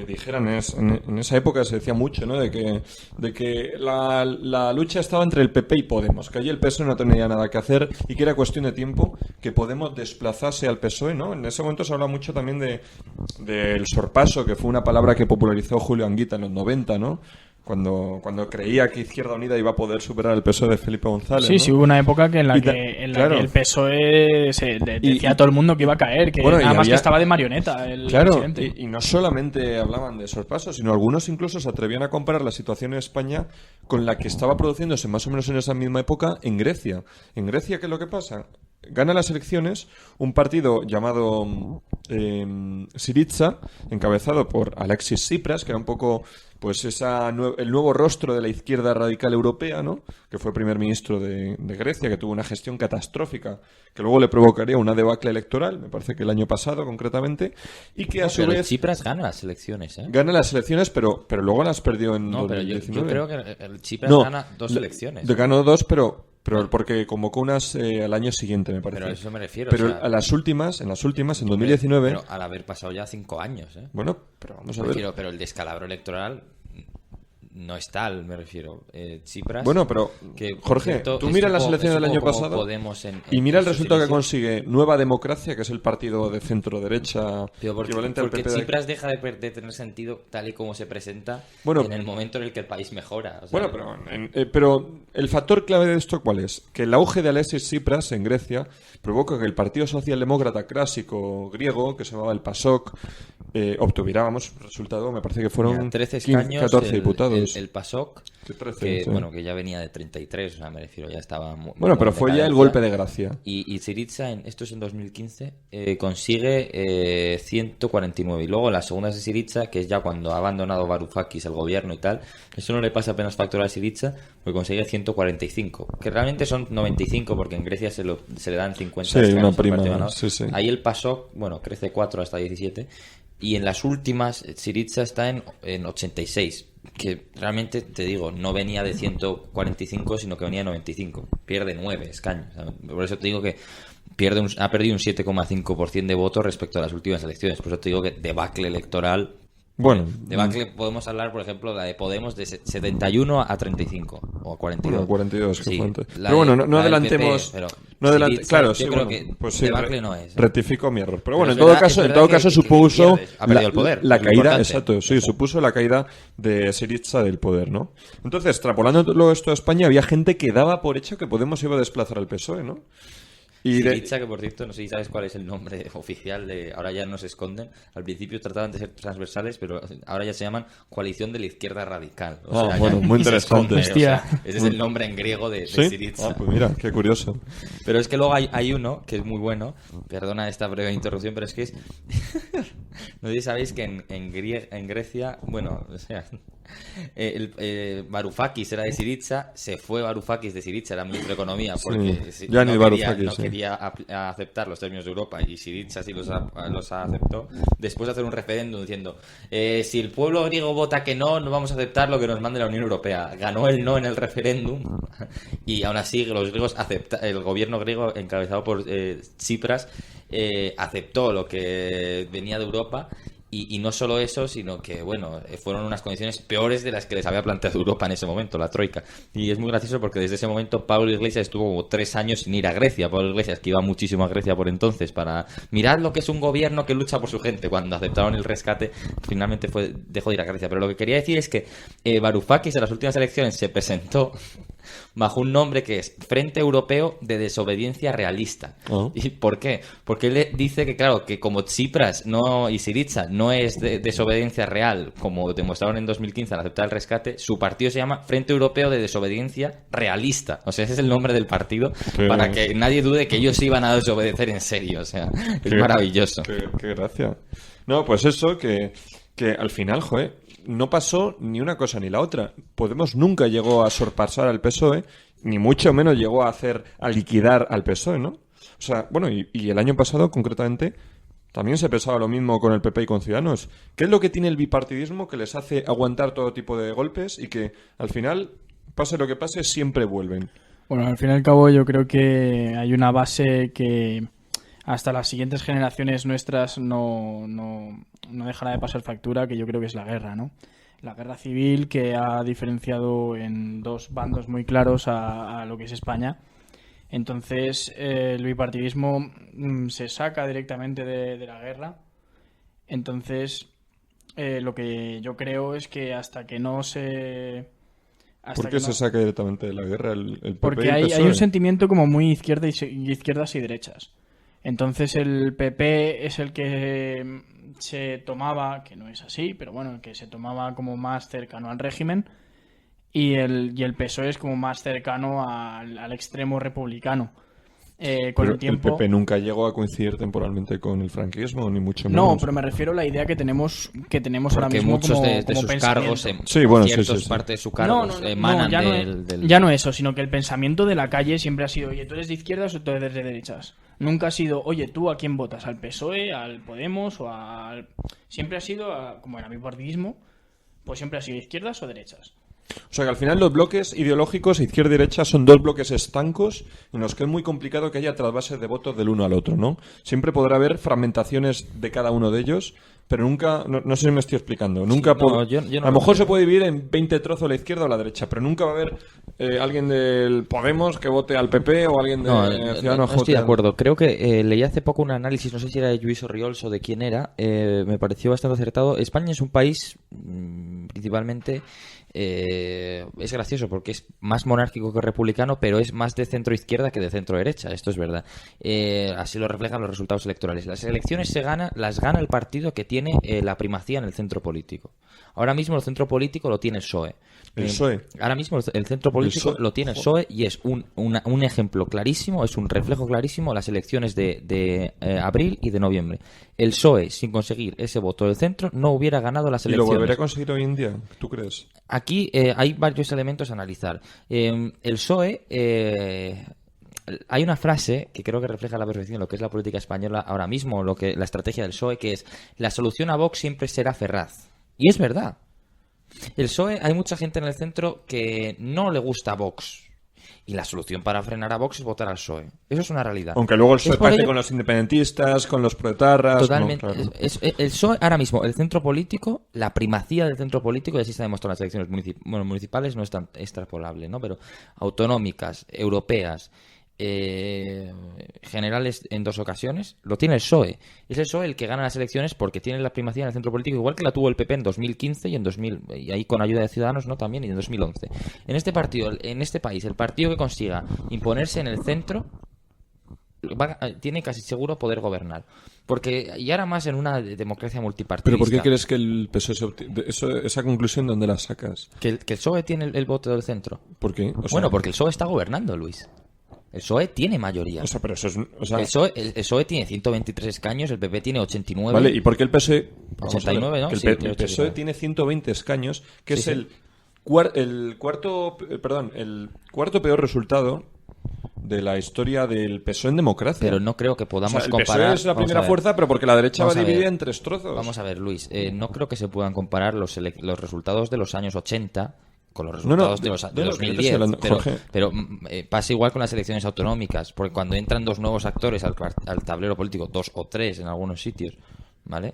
dijeran, en esa época se decía mucho, ¿no? De que la lucha estaba entre el PP y Podemos, que allí el PSOE no tenía nada que hacer y que era cuestión de tiempo que Podemos desplazase al PSOE, ¿no? En ese momento se habla mucho también del sorpaso, que fue una palabra que popularizó Julio Anguita en los 90, ¿no? cuando creía que Izquierda Unida iba a poder superar el PSOE de Felipe González. Sí, ¿no? sí, hubo una época en la Claro. que el PSOE decía a todo el mundo que iba a caer, que Bueno, nada y más había- que estaba de marioneta el Claro, presidente. y no solamente hablaban de sorpasos, sino algunos incluso se atrevían a comparar la situación en España con la que estaba produciéndose más o menos en esa misma época en Grecia. En Grecia, ¿qué es lo que pasa? Gana las elecciones un partido llamado Syriza, encabezado por Alexis Tsipras, que era un poco pues el nuevo rostro de la izquierda radical europea, ¿no? Que fue primer ministro de Grecia, que tuvo una gestión catastrófica, que luego le provocaría una debacle electoral, me parece que el año pasado concretamente, y que a su Pero vez Tsipras gana las elecciones, ¿eh? gana las elecciones, pero luego las perdió en No, pero 2019. yo creo que el Tsipras gana 2 elecciones. Ganó 2, pero porque convocó unas al año siguiente, me parece. Pero a eso me refiero. Pero o sea, en las últimas, en 2019... Pero al haber pasado ya 5 años, ¿eh? Bueno, pero vamos a Me ver... refiero, pero el descalabro electoral no es tal, me refiero. Tsipras... Bueno, pero que, por Jorge, cierto, tú es miras un las poco- elecciones es del un año poco como pasado Podemos y mira el sus resultado que inicios. consigue Nueva Democracia, que es el partido de centro-derecha Pero porque equivalente al PP de... Tsipras deja de tener sentido tal y como se presenta Bueno, en el momento en el que el país mejora. O sea, Bueno, pero el factor clave de esto, ¿cuál es? Que el auge de Alexis Tsipras en Grecia provoca que el Partido Socialdemócrata clásico griego, que se llamaba el PASOK, obtuviera, resultado, me parece que fueron mira, 13 15, escaños 14 diputados. el PASOK, Que 13, que, sí. bueno, que ya venía de 33, o sea, me refiero, ya estaba Bueno, pero fue ya el golpe de gracia. Y Syriza, esto es en 2015, consigue 149. Y luego las segundas de Syriza, que es ya cuando ha abandonado Varoufakis el gobierno y tal, eso no le pasa apenas factura a Syriza, porque consigue 145. Que realmente son 95, porque en Grecia se le dan 50 Sí, escaños una por prima, partido ganador. sí, sí. Ahí el PASOK, bueno, crece 4 hasta 17. Y en las últimas, Syriza está en 86. Que realmente, te digo, no venía de 145, sino que venía de 95. Pierde 9 escaños. Por eso te digo que ha perdido un 7,5% de votos respecto a las últimas elecciones. Por eso te digo que debacle electoral. Bueno, Debacle podemos hablar, por ejemplo, la de Podemos de 71 a 35 o a 42. Bueno, 42, que Sí, fue antes. la Pero bueno, de- no la del adelantemos. PP, pero No adelante, Syriza, claro, yo sí, creo bueno, que pues sí, debacle no es. rectifico mi error. Pero Pero bueno, es en todo verdad- caso, es en verdad todo caso que supuso pierde, ha perdido el poder, la es lo caída, importante. exacto, sí, supuso la caída de Syriza del poder, ¿no? Entonces, extrapolando todo esto a España, había gente que daba por hecho que Podemos iba a desplazar al PSOE, ¿no? Y Syriza, que por cierto, no sé si sabes cuál es el nombre oficial de... Ahora ya no se esconden. Al principio trataban de ser transversales, pero ahora ya se llaman Coalición de la Izquierda Radical. O sea, bueno, ya muy ni se interesante. esconden, o sea, Hostia. ese es el nombre en griego de ¿Sí? Syriza. Ah, pues mira, qué curioso. Pero es que luego hay uno que es muy bueno. Perdona esta breve interrupción, pero es que es... No sé si sabéis que en Grecia, bueno, o sea... Varoufakis era de Syriza, se fue Varoufakis de Syriza, era ministro de Economía, porque Sí, ya ni Varoufakis, no sí. quería aceptar los términos de Europa, y Syriza sí los aceptó, después de hacer un referéndum diciendo si el pueblo griego vota que no vamos a aceptar lo que nos mande la Unión Europea. Ganó el no en el referéndum y aún así los griegos el gobierno griego encabezado por Tsipras aceptó lo que venía de Europa. Y no solo eso, sino que, bueno, fueron unas condiciones peores de las que les había planteado Europa en ese momento, la Troika. Y es muy gracioso porque desde ese momento Pablo Iglesias estuvo como 3 años sin ir a Grecia. Pablo Iglesias, que iba muchísimo a Grecia por entonces, para mirad lo que es un gobierno que lucha por su gente. Cuando aceptaron el rescate, finalmente dejó de ir a Grecia. Pero lo que quería decir es que Varoufakis en las últimas elecciones se presentó bajo un nombre que es Frente Europeo de Desobediencia Realista. Oh. ¿Y por qué? Porque él dice que, claro, que como Tsipras y Syriza no es de desobediencia real, como demostraron en 2015 al aceptar el rescate, su partido se llama Frente Europeo de Desobediencia Realista. O sea, ese es el nombre del partido, para que nadie dude que ellos iban a desobedecer en serio. O sea, es maravilloso. Qué gracia. No, pues eso, que al final, joder, no pasó ni una cosa ni la otra. Podemos nunca llegó a sorpasar al PSOE, ni mucho menos llegó a liquidar al PSOE, ¿no? O sea, bueno, y el año pasado, concretamente, también se pensaba lo mismo con el PP y con Ciudadanos. ¿Qué es lo que tiene el bipartidismo que les hace aguantar todo tipo de golpes y que, al final, pase lo que pase, siempre vuelven? Bueno, al fin y al cabo yo creo que hay una base que hasta las siguientes generaciones nuestras no dejará de pasar factura, que yo creo que es la guerra, ¿no? La guerra civil, que ha diferenciado en 2 bandos muy claros a lo que es España. Entonces, el bipartidismo se saca directamente de la guerra. Entonces, lo que yo creo es que hasta que no se... ¿Por qué se saca directamente de la guerra el PP Porque y el hay PSOE? un sentimiento como muy izquierdas y derechas. Entonces el PP es el que se tomaba, que no es así, pero bueno, el que se tomaba como más cercano al régimen, y el PSOE es como más cercano al extremo republicano. Con Pero el tiempo... el PP nunca llegó a coincidir temporalmente con el franquismo, ni mucho menos. No, pero me refiero a la idea que tenemos ahora Porque mismo muchos como, de como sus pensamiento. cargos, ciertos partes de sus cargos emanan ya no eso, sino que el pensamiento de la calle siempre ha sido, oye, ¿tú eres de izquierdas o tú eres de derechas? Nunca ha sido, oye, ¿tú a quién votas? ¿Al PSOE, al Podemos o al...? Siempre ha sido, como era mi partidismo, pues siempre ha sido izquierdas o derechas. O sea que al final los bloques ideológicos, izquierda y derecha, son dos bloques estancos en los que es muy complicado que haya trasvases de votos del uno al otro, ¿no? Siempre podrá haber fragmentaciones de cada uno de ellos, pero nunca, no sé si me estoy explicando, nunca yo no a lo mejor se puede dividir en 20 trozos la izquierda o la derecha, pero nunca va a haber alguien del Podemos que vote al PP o alguien de Ciudadanos no estoy de acuerdo. Creo que leí hace poco un análisis, no sé si era de Lluís Orriols o de quién era, me pareció bastante acertado. España es un país principalmente... es gracioso porque es más monárquico que republicano, pero es más de centro izquierda que de centro derecha, esto es verdad. Así lo reflejan los resultados electorales. Las elecciones las gana el partido que tiene la primacía en el centro político. Ahora mismo el centro político lo tiene el PSOE. El PSOE. Ahora mismo el centro político lo tiene el PSOE y es un ejemplo clarísimo, es un reflejo clarísimo las elecciones de abril y de noviembre. El PSOE, sin conseguir ese voto del centro, no hubiera ganado las elecciones. ¿Y lo volvería a conseguir hoy en día? ¿Tú crees? Aquí hay varios elementos a analizar. El PSOE... hay una frase que creo que refleja a la perfección lo que es la política española ahora mismo, la estrategia del PSOE, que es: la solución a Vox siempre será Ferraz. Y es verdad. El PSOE, hay mucha gente en el centro que no le gusta Vox. Y la solución para frenar a Vox es votar al PSOE. Eso es una realidad. Aunque luego el PSOE parte con los independentistas, con los proetarras... Totalmente. No, claro. El PSOE, ahora mismo, el centro político, la primacía del centro político, y así se ha demostrado en las elecciones municipales, no es tan extrapolable, ¿no? Pero autonómicas, europeas... generales en 2 ocasiones, lo tiene el PSOE. Es el PSOE el que gana las elecciones porque tiene la primacía en el centro político, igual que la tuvo el PP en 2015 y ahí con ayuda de Ciudadanos, ¿no? También, y en 2011. En este partido, en este país, el partido que consiga imponerse en el centro tiene casi seguro poder gobernar. Porque, y ahora más en una democracia multipartidista. ¿Pero por qué crees que el PSOE esa conclusión dónde la sacas? Que el PSOE tiene el voto del centro. ¿Por qué? Bueno, porque el PSOE está gobernando, Luis. El PSOE tiene mayoría. O sea, pero eso es... el PSOE tiene 123 escaños, el PP tiene 89. Vale, ¿y por qué el PSOE... 89, ¿no? Que el PSOE tiene 120 escaños, que es el cuarto peor resultado de la historia del PSOE en democracia. Pero no creo que podamos el comparar... PSOE es la primera fuerza, pero porque la derecha va dividida en 3 trozos. Vamos a ver, Luis, no creo que se puedan comparar los resultados de los años 80... con los resultados de 2010, pero pasa igual con las elecciones autonómicas, porque cuando entran 2 nuevos actores al tablero político, 2 o 3 en algunos sitios, ¿vale?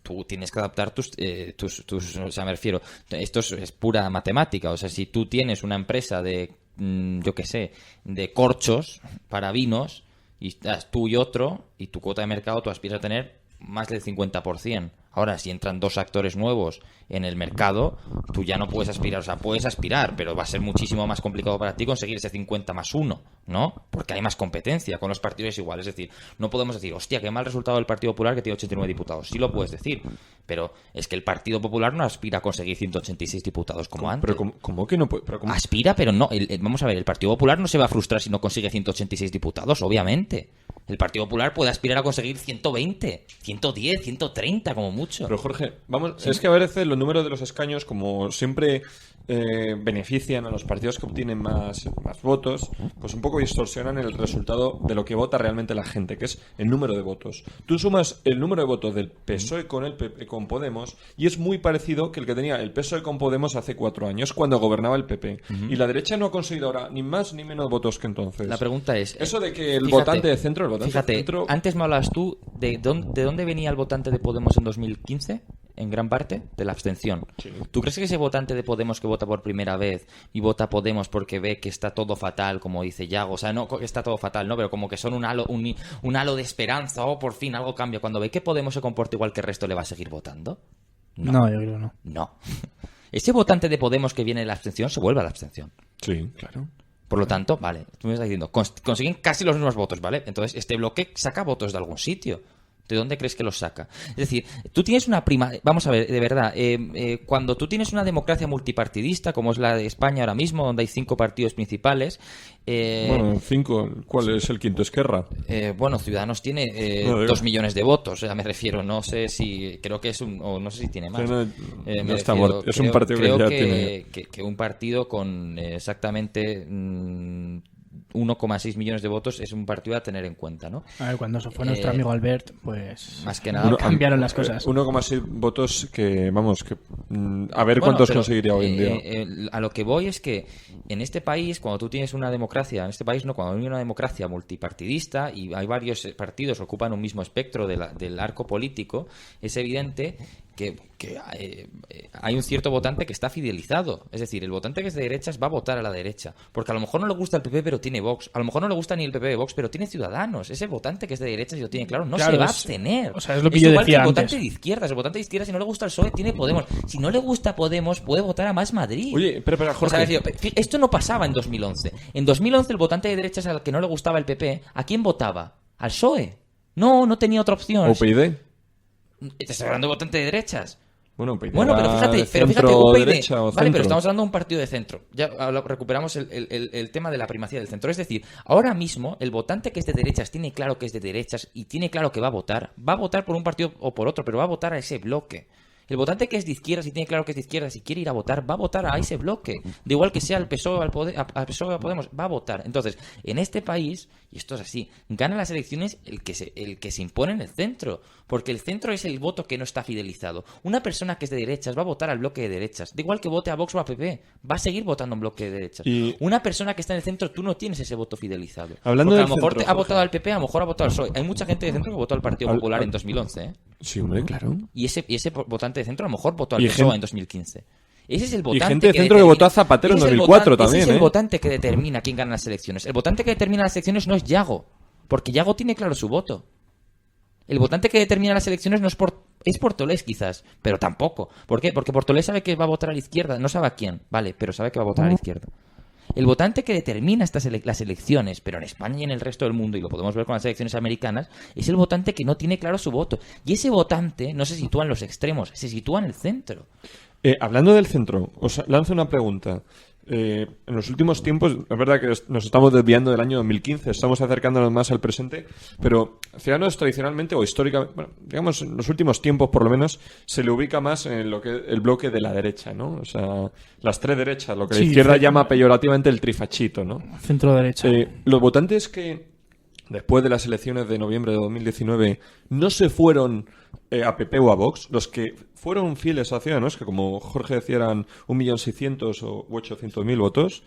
Tú tienes que adaptar tus o sea, me refiero, esto es pura matemática, o sea, si tú tienes una empresa de, yo qué sé, de corchos para vinos, y estás tú y otro, y tu cuota de mercado tú aspiras a tener más del 50%. Ahora, si entran 2 actores nuevos en el mercado, tú ya no puedes aspirar. O sea, puedes aspirar, pero va a ser muchísimo más complicado para ti conseguir ese 50+1, ¿no? Porque hay más competencia con los partidos iguales. Es decir, no podemos decir, hostia, qué mal resultado del Partido Popular que tiene 89 diputados. Sí lo puedes decir, pero es que el Partido Popular no aspira a conseguir 186 diputados como antes. ¿Pero cómo que no puede? Aspira, pero no. Vamos a ver, el Partido Popular no se va a frustrar si no consigue 186 diputados, obviamente. El Partido Popular puede aspirar a conseguir 120, 110, 130 como mucho. Pero Jorge, es que a veces los números de los escaños, como siempre benefician a los partidos que obtienen más votos, pues un poco distorsionan el resultado de lo que vota realmente la gente, que es el número de votos. Tú sumas el número de votos del PSOE con Podemos y es muy parecido que el que tenía el PSOE con Podemos hace 4 años, cuando gobernaba el PP. Y la derecha no ha conseguido ahora ni más ni menos votos que entonces. La pregunta es... Eso de que el votante de centro... Fíjate, antes me hablabas tú de dónde venía el votante de Podemos en 2015. en gran parte de la abstención. Sí. ¿Tú crees que ese votante de Podemos que vota por primera vez y vota Podemos porque ve que está todo fatal, como dice Yago, o sea, no que está todo fatal, no, pero como que son un halo de esperanza, por fin algo cambia, cuando ve que Podemos se comporta igual que el resto, ¿le va a seguir votando? No, yo creo no. No. Ese votante de Podemos que viene de la abstención se vuelve a la abstención. Sí, claro. Por lo tanto, vale, tú me estás diciendo, consiguen casi los mismos votos, ¿vale? Entonces, este bloque saca votos de algún sitio. ¿De dónde crees que los saca? Es decir, tú tienes una Vamos a ver, de verdad, cuando tú tienes una democracia multipartidista, como es la de España ahora mismo, donde hay 5 partidos principales... Bueno, 5, ¿cuál es el quinto? Esquerra. Bueno, Ciudadanos tiene 2 millones de votos, o sea, me refiero, no sé si... Creo que es o no sé si tiene más. No está muerto, es un partido que ya tiene... que un partido con exactamente... 1,6 millones de votos es un partido a tener en cuenta, ¿no? A ver, cuando se fue nuestro amigo Albert, pues más que nada cambiaron las cosas. 1,6 votos que, vamos, que a ver cuántos conseguiría hoy en día. A lo que voy es que en este país, cuando tú tienes una democracia, cuando hay una democracia multipartidista y hay varios partidos que ocupan un mismo espectro del arco político, es evidente que hay un cierto votante que está fidelizado. Es decir, el votante que es de derechas va a votar a la derecha. Porque a lo mejor no le gusta el PP, pero tiene Vox. A lo mejor no le gusta ni el PP de Vox, pero tiene Ciudadanos. Ese votante que es de derechas y lo tiene claro, se va a abstener. O sea, es lo que yo decía que el antes. votante de izquierdas. El votante de izquierdas, si no le gusta el PSOE, tiene Podemos. Si no le gusta Podemos, puede votar a Más Madrid. Oye, pero Jorge... O sea, esto no pasaba en 2011. En 2011 el votante de derechas al que no le gustaba el PP, ¿a quién votaba? ¿Al PSOE? No tenía otra opción. ¿UPyD? Te estoy hablando de votante de derechas. Bueno, pero fíjate, UPyD, vale, pero estamos hablando de un partido de centro. Ya recuperamos el tema de la primacía del centro. Es decir, ahora mismo el votante que es de derechas tiene claro que es de derechas y tiene claro que va a votar por un partido o por otro, pero va a votar a ese bloque. El votante que es de izquierdas y tiene claro que es de izquierdas y quiere ir a votar, va a votar a ese bloque. De igual que sea el PSOE al PSOE o a Podemos, va a votar. Entonces, en este país, y esto es así, gana las elecciones el que se impone en el centro. Porque el centro es el voto que no está fidelizado. Una persona que es de derechas va a votar al bloque de derechas. Da igual que vote a Vox o a PP, va a seguir votando en bloque de derechas. Y... Una persona que está en el centro, tú no tienes ese voto fidelizado. Hablando porque del a lo mejor centro, ha votado al PP, a lo mejor ha votado al PSOE. Hay mucha gente de centro que votó al Partido Popular en 2011, ¿eh? Sí, hombre, claro. Y ese votante de centro a lo mejor votó al PSOE en 2015. Ese es el votante. Y gente de centro que votó a Zapatero en 2004 también. Ese es el votante que determina quién gana las elecciones. El votante que determina las elecciones no es Yago, porque Yago tiene claro su voto. El votante que determina las elecciones no es Portolés, quizás, pero tampoco. ¿Por qué? Porque Portolés sabe que va a votar a la izquierda, no sabe a quién, vale, pero sabe que va a votar a la izquierda. El votante que determina las elecciones, pero en España y en el resto del mundo, y lo podemos ver con las elecciones americanas, es el votante que no tiene claro su voto. Y ese votante no se sitúa en los extremos, se sitúa en el centro. Hablando del centro, os lanzo una pregunta. En los últimos tiempos, es verdad que nos estamos desviando del año 2015, estamos acercándonos más al presente, pero Ciudadanos tradicionalmente o históricamente, bueno, digamos en los últimos tiempos por lo menos, se le ubica más en lo que el bloque de la derecha, ¿no? O sea, las tres derechas, lo que la izquierda llama peyorativamente el trifachito, ¿no? Centro derecha. Los votantes que después de las elecciones de noviembre de 2019 no se fueron a PP o a Vox, los que fueron fieles a Ciudadanos, que como Jorge decía eran 1.600.000 o 800.000 votos,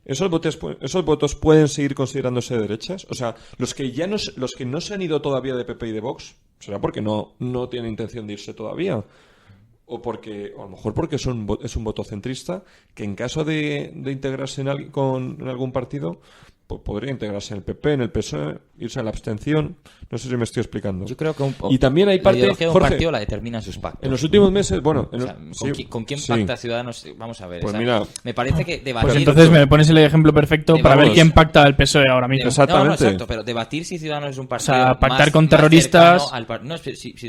¿esos votos pueden seguir considerándose derechas? O sea, los que no se han ido todavía de PP y de Vox, ¿será porque no tienen intención de irse todavía? O a lo mejor porque es un voto centrista que en caso de integrarse en algún partido podría integrarse en el PP, en el PSOE, irse a la abstención. No sé si me estoy explicando. Yo creo que y también hay parte, la ideología de un Jorge, partido la determina sus pactos. En los últimos meses, bueno... O sea, ¿con quién pacta Ciudadanos? Vamos a ver. Pues mira, me parece que debatir... Pues entonces me pones el ejemplo perfecto para ver quién pacta al PSOE ahora mismo. Exactamente. No, exacto, pero debatir si Ciudadanos es un partido... O sea, pactar más, con terroristas... No,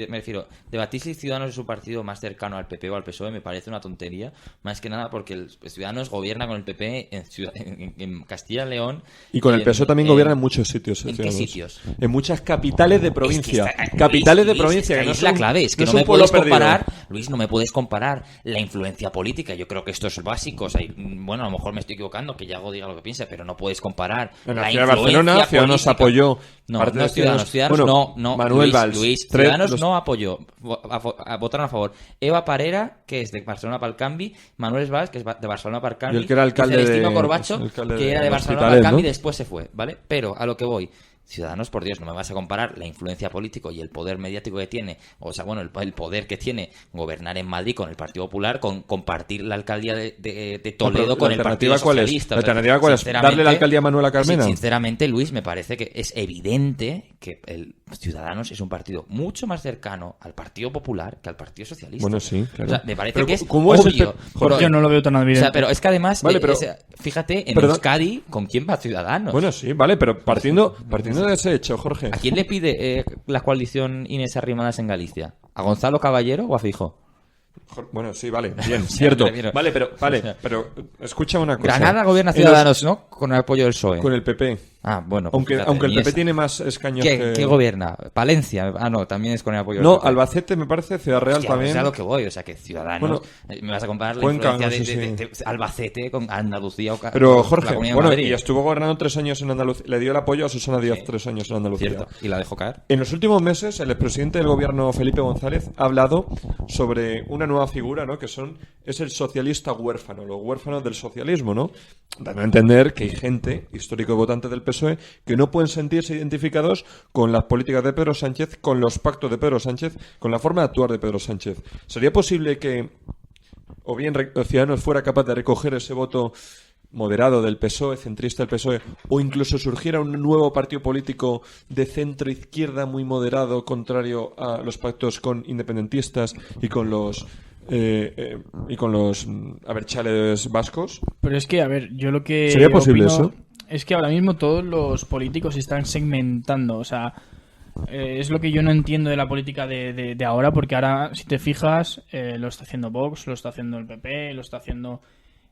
me refiero, debatir si Ciudadanos es un partido más cercano al PP o al PSOE me parece una tontería, más que nada porque el Ciudadanos gobierna con el PP en Castilla y León... Y con el PSOE también gobierna en muchos sitios. ¿En qué sitios? En muchas capitales de provincia. Luis, que no es la clave, es que no me puedes comparar, Luis, no me puedes comparar la influencia política. Yo creo que esto es básico. O sea, bueno, a lo mejor me estoy equivocando, que Yago diga lo que piensa, pero no puedes comparar la influencia Barcelona, Ciudadanos apoyó. No es Ciudadanos, no. Manuel Valls. Luis, Ciudadanos no apoyó. Votaron a favor Eva Parera, que es de Barcelona para el Canvi, Manuel Valls, que es de Barcelona para el Canvi, y el que era alcalde Celestino Corbacho, que era de Barcelona para el Canvi y después se fue, ¿vale? Pero a lo que voy, Ciudadanos, por Dios, no me vas a comparar la influencia política y el poder mediático que tiene, o sea, bueno, el poder que tiene gobernar en Madrid con el Partido Popular, con compartir la alcaldía de Toledo con el Partido Socialista. ¿La alternativa cuál es? ¿Darle la alcaldía a Manuela Carmena? Sinceramente, Luis, me parece que es evidente que el Ciudadanos es un partido mucho más cercano al Partido Popular que al Partido Socialista. Bueno, sí, claro. O sea, me parece pero que es ¿cómo obvio. Pero yo no lo veo tan evidente. O sea, pero es que además, vale, pero, fíjate, en Euskadi, ¿con quién va Ciudadanos? Bueno, sí, vale, pero partiendo de ese hecho, Jorge. ¿A quién le pide la coalición Inés Arrimadas en Galicia? ¿A Gonzalo Caballero o a Feijóo? Bueno, sí, vale, bien, cierto. Vale, pero escucha una cosa. Granada gobierna Ciudadanos, ¿no? Con el apoyo del PSOE. Con el PP. Ah, bueno. Pues aunque el PP tiene más escaños ¿Qué gobierna? ¿Palencia? Ah, no, también es con el apoyo del PP. No, Albacete me parece, Ciudad Real también. Es a lo que voy, o sea, que Ciudadanos... Bueno, me vas a comparar la influencia de Albacete con Andalucía o pero Jorge, bueno, y estuvo gobernando 3 años en Andalucía. Le dio el apoyo a Susana Díaz 3 años en Andalucía. Cierto. ¿Y la dejó caer? En los últimos meses, el expresidente del gobierno, Felipe González, ha hablado sobre una nueva figura, ¿no? Que es el socialista huérfano, los huérfanos del socialismo, ¿no? Dando a entender que hay gente, histórico votante del PSOE, que no pueden sentirse identificados con las políticas de Pedro Sánchez, con los pactos de Pedro Sánchez, con la forma de actuar de Pedro Sánchez. ¿Sería posible que o bien Ciudadanos fuera capaz de recoger ese voto moderado del PSOE, centrista del PSOE, o incluso surgiera un nuevo partido político de centro-izquierda muy moderado, contrario a los pactos con independentistas y con los abertzales vascos? Pero es que, a ver, yo lo que ¿sería posible eso? Es que ahora mismo todos los políticos se están segmentando, o sea, es lo que yo no entiendo de la política de ahora, porque ahora, si te fijas, lo está haciendo Vox, lo está haciendo el PP, lo está haciendo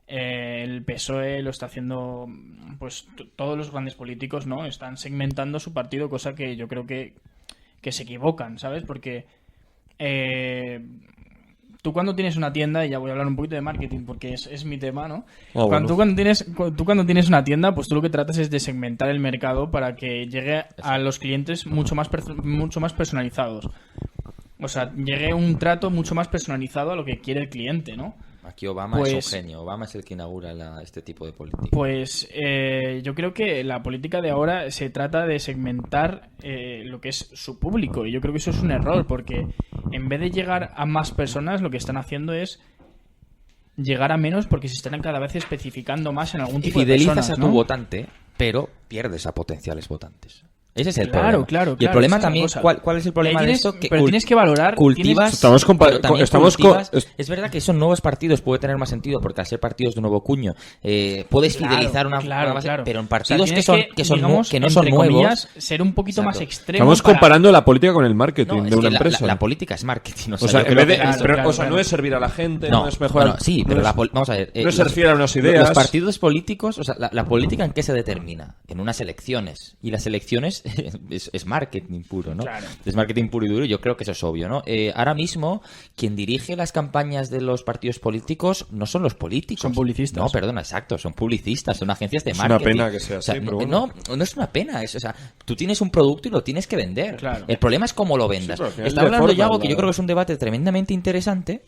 el PSOE, lo está haciendo, pues todos los grandes políticos, ¿no? Están segmentando su partido, cosa que yo creo que se equivocan, ¿sabes? Porque tú cuando tienes una tienda, y ya voy a hablar un poquito de marketing porque es mi tema, ¿no? Tú cuando tienes una tienda, pues tú lo que tratas es de segmentar el mercado para que llegue a los clientes mucho más personalizados. O sea, llegue un trato mucho más personalizado a lo que quiere el cliente, ¿no? Aquí Obama es un genio. Obama es el que inaugura este tipo de política. Pues yo creo que la política de ahora se trata de segmentar lo que es su público. Y yo creo que eso es un error, porque en vez de llegar a más personas, lo que están haciendo es llegar a menos, porque se están cada vez especificando más en algún tipo de personas, fidelizas a tu votante, pero pierdes a potenciales votantes. Ese es el problema. Claro. Y el problema también, ¿cuál es el problema de esto? Pero tienes que valorar... Cultivas... Es verdad que esos nuevos partidos puede tener más sentido, porque al ser partidos de nuevo cuño, puedes fidelizar una base, pero en partidos que no son nuevos... Ser un poquito más extremo. Estamos comparando la política con el marketing de una empresa. La política es marketing. O sea, no es servir a la gente, no es mejorar... Sí, pero vamos a ver... No es ser fiel a unas ideas. Los partidos políticos, o sea, la política ¿en qué se determina? En unas elecciones. Y las elecciones... es marketing puro, ¿no? Claro. Es marketing puro y duro, y yo creo que eso es obvio, ¿no? Ahora mismo, quien dirige las campañas de los partidos políticos no son los políticos. Son publicistas. No, perdona, exacto, son publicistas, son agencias de marketing. Es una pena que sea así, pero bueno. No es una pena, o sea, tú tienes un producto y lo tienes que vender. Claro. El problema es cómo lo vendas. Sí, está hablando ya algo que yo creo que es un debate tremendamente interesante.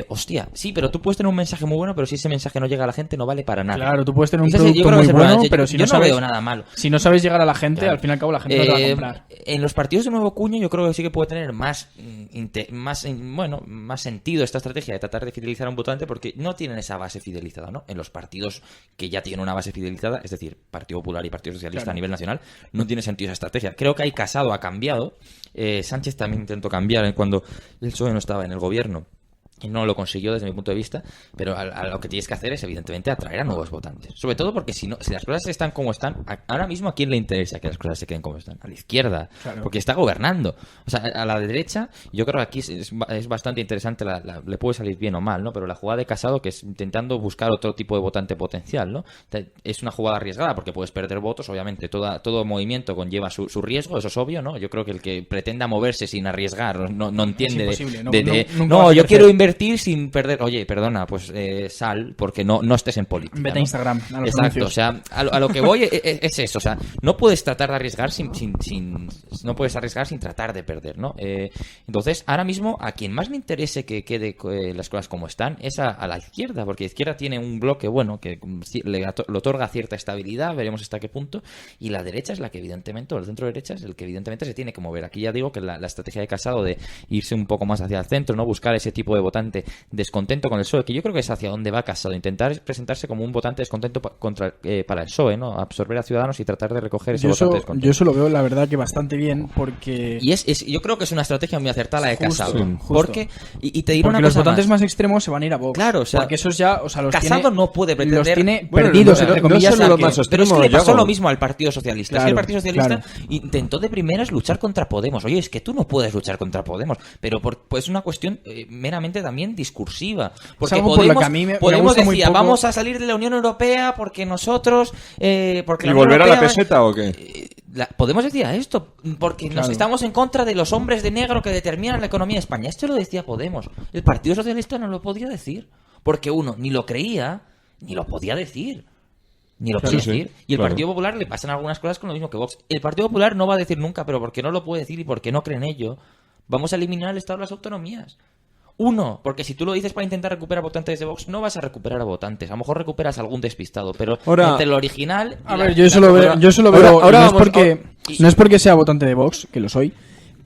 Hostia, sí, pero tú puedes tener un mensaje muy bueno, pero si ese mensaje no llega a la gente no vale para nada. Claro, tú puedes tener un producto muy bueno, pero si no sabes, veo nada malo. Si no sabes llegar a la gente, al fin y al cabo la gente no te va a comprar. En los partidos de nuevo cuño yo creo que sí que puede tener más sentido esta estrategia de tratar de fidelizar a un votante, porque no tienen esa base fidelizada, ¿no? En los partidos que ya tienen una base fidelizada, es decir, Partido Popular y Partido Socialista, claro, a nivel nacional, no tiene sentido esa estrategia. Creo que ahí Casado ha cambiado, Sánchez también intentó cambiar cuando el PSOE no estaba en el gobierno. Y no lo consiguió desde mi punto de vista, pero a lo que tienes que hacer es evidentemente atraer a nuevos votantes. Sobre todo porque si las cosas están como están, ahora mismo ¿a quién le interesa que las cosas se queden como están? A la izquierda, claro, porque está gobernando. O sea, a la derecha, yo creo que aquí es bastante interesante, le puede salir bien o mal, ¿no? Pero la jugada de Casado, que es intentando buscar otro tipo de votante potencial, ¿no? Es una jugada arriesgada porque puedes perder votos, obviamente todo movimiento conlleva su riesgo, eso es obvio, ¿no? Yo creo que el que pretenda moverse sin arriesgar no entiende yo quiero invertir invertir sin perder. Oye, perdona, pues sal, porque no estés en política. Vete a Instagram. A los Exacto, anuncios. o sea, a lo que voy es eso, o sea, no puedes tratar de arriesgar no puedes arriesgar sin tratar de perder, ¿no? Entonces, ahora mismo, a quien más le interese que quede las cosas como están es a la izquierda, porque la izquierda tiene un bloque bueno que le otorga cierta estabilidad, veremos hasta qué punto, y la derecha es la que evidentemente, o el centro derecha es el que evidentemente se tiene que mover. Aquí ya digo que la estrategia de Casado de irse un poco más hacia el centro, no buscar ese tipo de votante descontento con el PSOE, que yo creo que es hacia donde va Casado, intentar presentarse como un votante descontento para el PSOE, ¿no? Absorber a Ciudadanos y tratar de recoger ese votante descontento. Yo eso lo veo, la verdad, que bastante bien, porque... Y yo creo que es una estrategia muy acertada la de Casado. Justo. Porque, y te diré porque una cosa los votantes más más extremos se van a ir a Vox. Claro, o sea, porque esos ya, o sea, los Casado tiene, no puede pretender... Los tiene Bueno, perdidos, no entre comillas. solo los más Pero es que le pasó Yago. lo mismo al Partido Socialista. Claro, Es que el Partido Socialista claro. intentó de primeras luchar contra Podemos. Oye, es que tú no puedes luchar contra Podemos. Pero pues una cuestión meramente también discursiva. Porque algo por lo que a mí me Podemos gusta muy decía, poco. vamos a salir de la Unión Europea porque nosotros... porque ¿Y la Unión volver a la Europea- peseta o qué? Podemos decir esto, porque nos Claro. estamos en contra de los hombres de negro que determinan la economía de España. Esto lo decía Podemos. El Partido Socialista no lo podía decir. Porque uno ni lo creía, ni lo podía decir. Ni lo podía Sí, decir. Y el claro. Partido Popular le pasan algunas cosas con lo mismo que Vox. El Partido Popular no va a decir nunca, pero porque no lo puede decir y porque no cree en ello, vamos a eliminar el Estado de las autonomías. Uno, porque si tú lo dices para intentar recuperar votantes de Vox, no vas a recuperar a votantes. A lo mejor recuperas algún despistado, pero Ahora- entre lo original... y A la- ver, yo la- eso lo veo, ahora no, vamos- no es porque sea votante de Vox, que lo soy,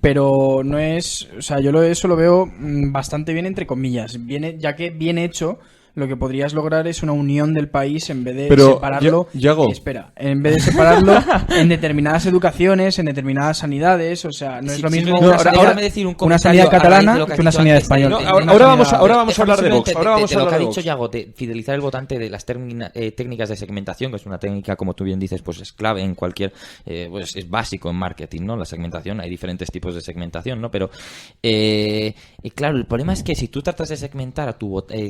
pero no es, o sea, eso lo veo bastante bien, entre comillas, ya que bien hecho. Lo que podrías lograr es una unión del país en vez de Pero, separarlo. Yago. En vez de separarlo en determinadas educaciones, en determinadas sanidades, o sea, no es Sí, lo sí, mismo pero una déjame decir un una comentario sanidad a raíz de catalana lo que que has una dicho sanidad antes. española. No, Una ahora vamos sanidad- a hablar de Déjame Vox. simplemente Ahora vamos a de lo hablar que ha de dicho Vox. Yago, de fidelizar el votante, de las técnicas de segmentación, que es una técnica, como tú bien dices, pues es clave en cualquier... pues es básico en marketing, ¿no? La segmentación, hay diferentes tipos de segmentación, ¿no? Pero, y claro, el problema es que si tú tratas de segmentar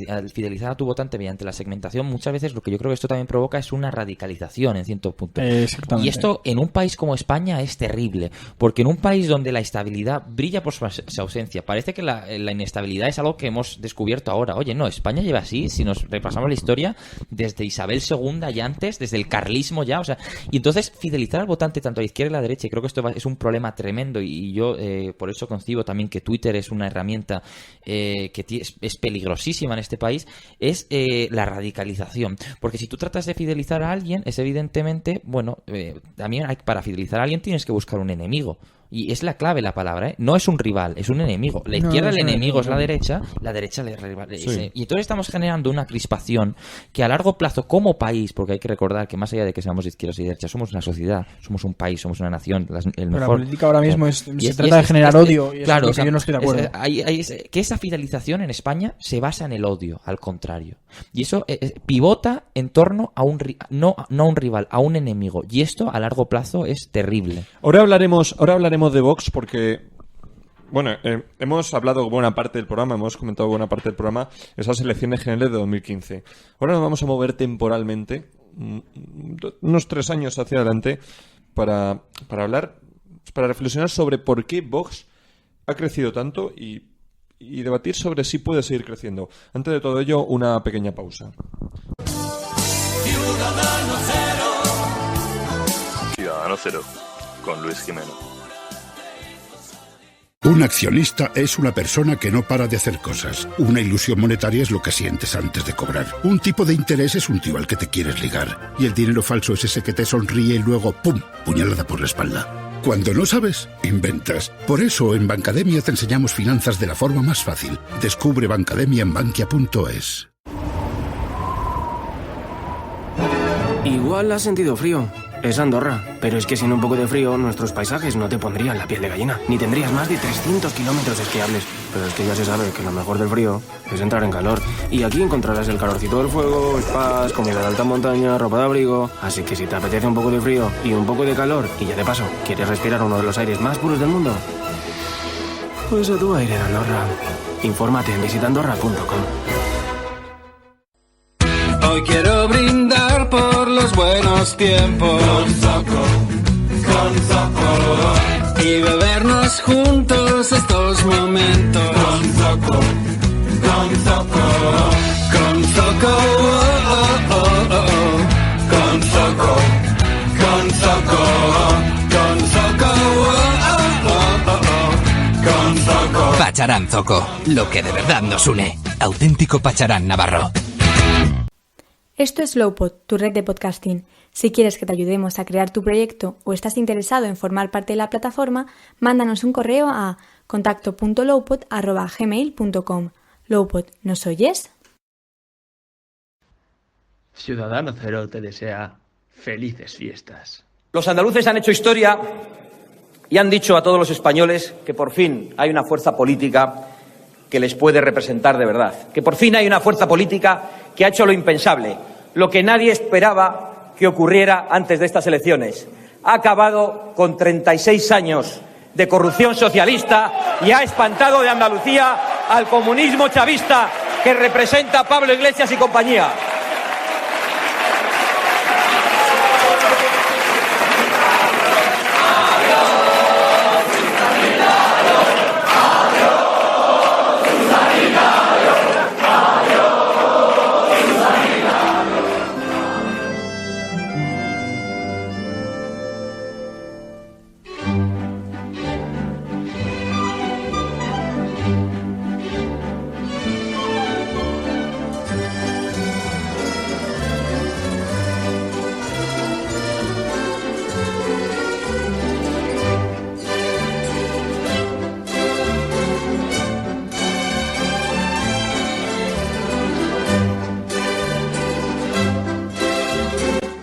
al fidelizar a tu votante mediante la segmentación, muchas veces lo que yo creo que esto también provoca es una radicalización en cierto punto. Exactamente. Y esto en un país como España es terrible, porque en un país donde la estabilidad brilla por su ausencia, parece que la inestabilidad es algo que hemos descubierto ahora. Oye, no, España lleva así, si nos repasamos la historia, desde Isabel II y antes, desde el carlismo ya, o sea, y entonces fidelizar al votante tanto a la izquierda y a la derecha, y creo que esto es un problema tremendo, y yo por eso concibo también que Twitter es una herramienta que es peligrosísima en este país, es la radicalización. Porque si tú tratas de fidelizar a alguien, es evidentemente, bueno, también para fidelizar a alguien tienes que buscar un enemigo. Y es la clave la palabra, ¿eh? No es un rival, es un enemigo. La izquierda, es el un enemigo es enemigo. la derecha le rival. Sí. Y entonces estamos generando una crispación que a largo plazo, como país, porque hay que recordar que más allá de que seamos izquierdas y derechas, somos una sociedad, somos un país, somos una nación, el Pero mejor. la política ahora mismo Y se trata de generar odio, y claro, es lo o sea, que yo no estoy de acuerdo. que esa fidelización en España se basa en el odio, al contrario. Y eso pivota en torno a no a un rival, a un enemigo. Y esto a largo plazo es terrible. Ahora hablaremos de Vox porque, bueno, hemos hablado buena parte del programa, hemos comentado buena parte del programa, esas elecciones generales de 2015. Ahora nos vamos a mover temporalmente, unos 3 años hacia adelante, para reflexionar sobre por qué Vox ha crecido tanto y debatir sobre si puede seguir creciendo. Antes de todo ello, una pequeña pausa. Ciudadano Cero, con Luis Jimeno. Un accionista es una persona que no para de hacer cosas. Una ilusión monetaria es lo que sientes antes de cobrar. Un tipo de interés es un tío al que te quieres ligar. Y el dinero falso es ese que te sonríe y luego ¡pum!, puñalada por la espalda. Cuando no sabes, inventas. Por eso en Bancademia te enseñamos finanzas de la forma más fácil. Descubre Bancademia en bankia.es. Igual has sentido frío. Es Andorra. Pero es que sin un poco de frío, nuestros paisajes no te pondrían la piel de gallina. Ni tendrías más de 300 kilómetros esquiables. Pero es que ya se sabe que lo mejor del frío es entrar en calor. Y aquí encontrarás el calorcito del fuego, spas, comida de alta montaña, ropa de abrigo. Así que si te apetece un poco de frío y un poco de calor, y ya de paso, ¿quieres respirar uno de los aires más puros del mundo? Pues a tu aire en Andorra. Infórmate en visitandorra.com. Hoy quiero brindar por los buenos tiempos con Soco y bebernos juntos estos momentos con Zoco, con Zoco, con Zoco, con Zoco, con Zoco. Pacharán Zoco, lo que de verdad nos une. Auténtico Pacharán navarro. Esto es Lowpod, tu red de podcasting. Si quieres que te ayudemos a crear tu proyecto o estás interesado en formar parte de la plataforma, mándanos un correo a contacto.lowpod@gmail.com. Lowpod, ¿nos oyes? Ciudadano Cero te desea felices fiestas. Los andaluces han hecho historia y han dicho a todos los españoles que por fin hay una fuerza política que les puede representar de verdad. Que por fin hay una fuerza política que ha hecho lo impensable, lo que nadie esperaba que ocurriera antes de estas elecciones. Ha acabado con 36 años de corrupción socialista y ha espantado de Andalucía al comunismo chavista que representa Pablo Iglesias y compañía.